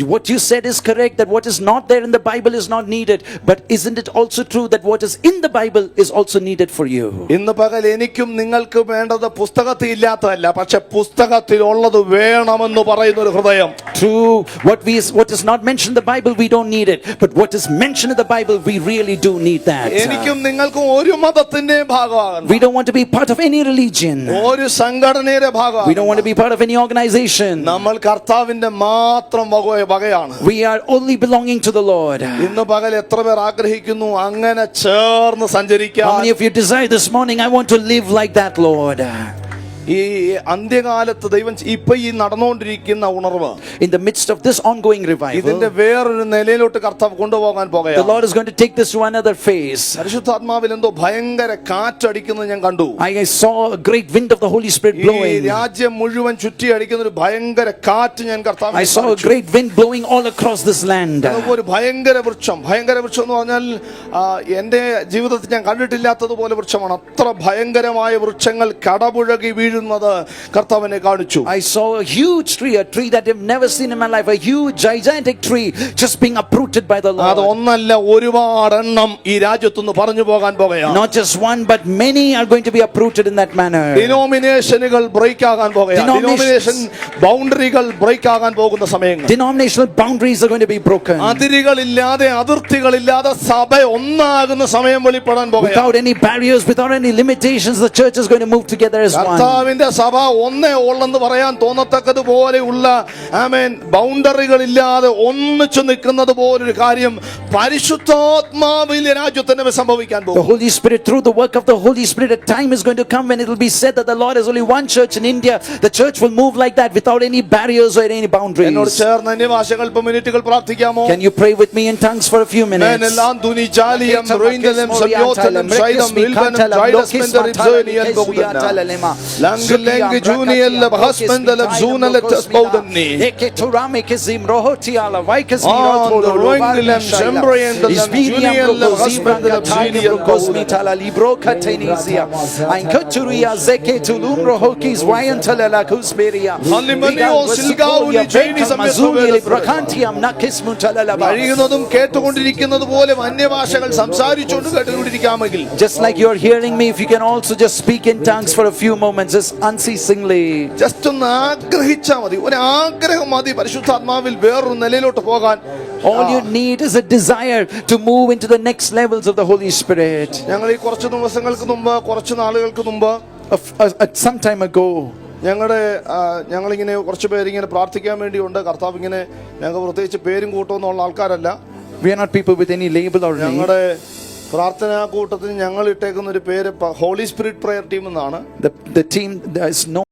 What you said is correct, that what is not there in the Bible is not needed, but isn't it also true that what is in the Bible is also needed for you? ഇന്ന് പകൽ എനിക്കും നിങ്ങൾക്ക് വേണ്ടത് പുസ്തകത്തിൽ ഇല്ലാത്തതല്ല, പക്ഷെ പുസ്തകത്തിൽ ഉള്ളത് വേണമെന്ന് പറയുന്ന ഒരു ഹൃദയം. True, what is not mentioned in the Bible, we don't need it, but what is mentioned in the Bible, we really do need that. എനിക്കും നിങ്ങൾക്കും ഒരു മതത്തിന്റെ ഭാഗമാകണം. We don't want to be part of any religion. ഒരു സംഘടനയുടെ ഭാഗമാകണം. We don't want to be part of any organization. നമ്മൾ കർത്താവിന്റെ മാത്രം വകയാണ്. We are only belonging to the Lord. ഇന്ന് പകൽ എത്ര പേർ ആഗ്രഹിക്കുന്നു അങ്ങനെ ചേർന്ന് സഞ്ചരിക്കാൻ? How many of you desire this morning, I want to live like that, Lord? ഈ അന്ത്യകാലത്ത് ദൈവം ഇപ്പൊ ഈ നടന്നുകൊണ്ടിരിക്കുന്ന ഉണർവ്, in the midst of this ongoing revival, ഇതിന്റെ വേറൊരു നിലയിലോട്ട് കർത്താവ് കൊണ്ടുപോകാൻ the പോകുകയാണ്. Lord is going to take this to another phase. പരിശുദ്ധാത്മാവിൽ എന്തോ ഭയങ്കര കാറ്റടിക്കുന്നത് ഞാൻ കണ്ടു. I saw a great wind of the Holy Spirit ഈ blowing. രാജ്യം മുഴുവൻ ചുറ്റി അടിക്കുന്ന ഒരു ഭയങ്കര കാറ്റ് ഞാൻ കർത്താവിനെ I saw a great wind blowing all across this land. ഒരു ഭയങ്കര വൃക്ഷം എന്ന് പറഞ്ഞാൽ എന്റെ ജീവിതത്തിൽ ഞാൻ കണ്ടിട്ടില്ലാത്തതുപോലെ വൃക്ഷമാണ്. അത്ര ഭയങ്കരമായ വൃക്ഷങ്ങൾ കടപുഴകി വീഴുന്നത് കർത്താവിനെ കാണിച്ചു. I saw a huge tree, a tree that I've never seen in my life, a huge gigantic tree just being uprooted by the അത് Lord. ഒന്നല്ല, ഒരുപാട് എണ്ണം ഈ രാജ്യത്തുനിന്ന് പറഞ്ഞു പോകാൻ പോകുകയാണ്. Not just one, but many are going to be uprooted in that manner. ഡിനോമിനേഷനുകൾ break ആകാൻ പോകുകയാണ്. ഡിനോമിനേഷൻ ബൗണ്ടറികൾ ബ്രേക്ക് ആകാൻ പോകുന്ന സമയങ്ങൾ. Denominational boundaries are going to be broken. അതിരുകളില്ലാതെ അതിർത്തികളില്ലാതെ സഭ ഒന്നാകുന്ന സമയം വെളിപ്പെടാൻ പോകുകയാണ്. Without any barriers, without any limitations, the church is going to move together as one. കർത്താവിന്റെ സഭ ഒന്നേ ഉള്ളെന്ന് പറയാൻ തോന്നത്തക്കതുപോലെയുള്ള ആമേൻ ബൗണ്ടറികളില്ലാതെ ഒന്നിച്ചു നിൽക്കുന്നത് പോലൊരു കാര്യം പരിശുദ്ധാത്മാവിലെ രാജ്യത്തിന് സംഭവിക്കാൻ The പോകും. Holy Spirit, through the work of the Holy Spirit, a time is going to come when it will be said that the Lord has only one church in India. The church will move like that without any barriers or any എന്നോട് boundaries. ചേർന്ന് അന്യഭാഷകൾ ഇപ്പൊ മിനിറ്റുകൾ പ്രാർത്ഥിക്കാമോ? Can you pray with me in tongues for a few minutes? എല്ലാം തുനി Jallianwala റോയിൻദലം സംയോതനം ശൈലം വിൽബനം ജൈഡസ്മെന്റർ ഇബ്സോനിയൽ ബോഗുദന ലംഗലംഗ ജൂനിയൽ ഹസ്ബൻഡലം സൂനലറ്റസ് ബോദന്നി Eketurame kezim rohoti ala vaikes Ah, mirotolo the Roingilem, Sembriandalem, Junielem, Husbandalem, Juniel Cosmitala libro catenisia. Ein Kuturia zeke tulum rohokis wayantalala kusberia. Halimanio Silgauli Jainism Mazuli librakantiam nakis mutalala. കഴിയുന്നതും കേട്ടുകൊണ്ടിരിക്കുന്നത് പോലെ അന്യഭാഷകൾ സംസാരിച്ചുകൊണ്ട് കേട്ടുകൊണ്ടിരിക്കാമെങ്കിൽ Just like you're hearing me, if you can also just speak in tongues for a few moments, just unceasingly. Just ഒന്ന് ആഗ്രഹിച്ചാൽ മതി, ഒരു ആഗ്രഹം മതി പരിശുദ്ധാത്മാവിൽ വേറൊരു നിലയിലോട്ട് പോകാൻ. All you need is a desire to move into the next levels of the Holy Spirit. ഞങ്ങൾ ഈ കുറച്ച് ദിവസങ്ങൾക്ക് മുമ്പ്, കുറച്ച് നാളുകൾക്ക് മുമ്പ് Some time ago, ഞങ്ങളിങ്ങനെ കുറച്ച് പേരിങ്ങനെ പ്രാർത്ഥിക്കാൻ വേണ്ടിയുണ്ട്. കർത്താവ് ഇങ്ങനെ ഞങ്ങൾ പ്രത്യേകിച്ച് പേരും കൂട്ടമൊന്നുള്ള ആൾക്കാരല്ല. we are not people with any label or name. ഞങ്ങളുടെ പ്രാർത്ഥനാ കൂട്ടത്തിന് ഞങ്ങൾ ഇട്ടേക്കുന്ന ഒരു പേര് ഹോളി സ്പിരിറ്റ് പ്രയർ ടീം എന്നാണ്. The team, there is no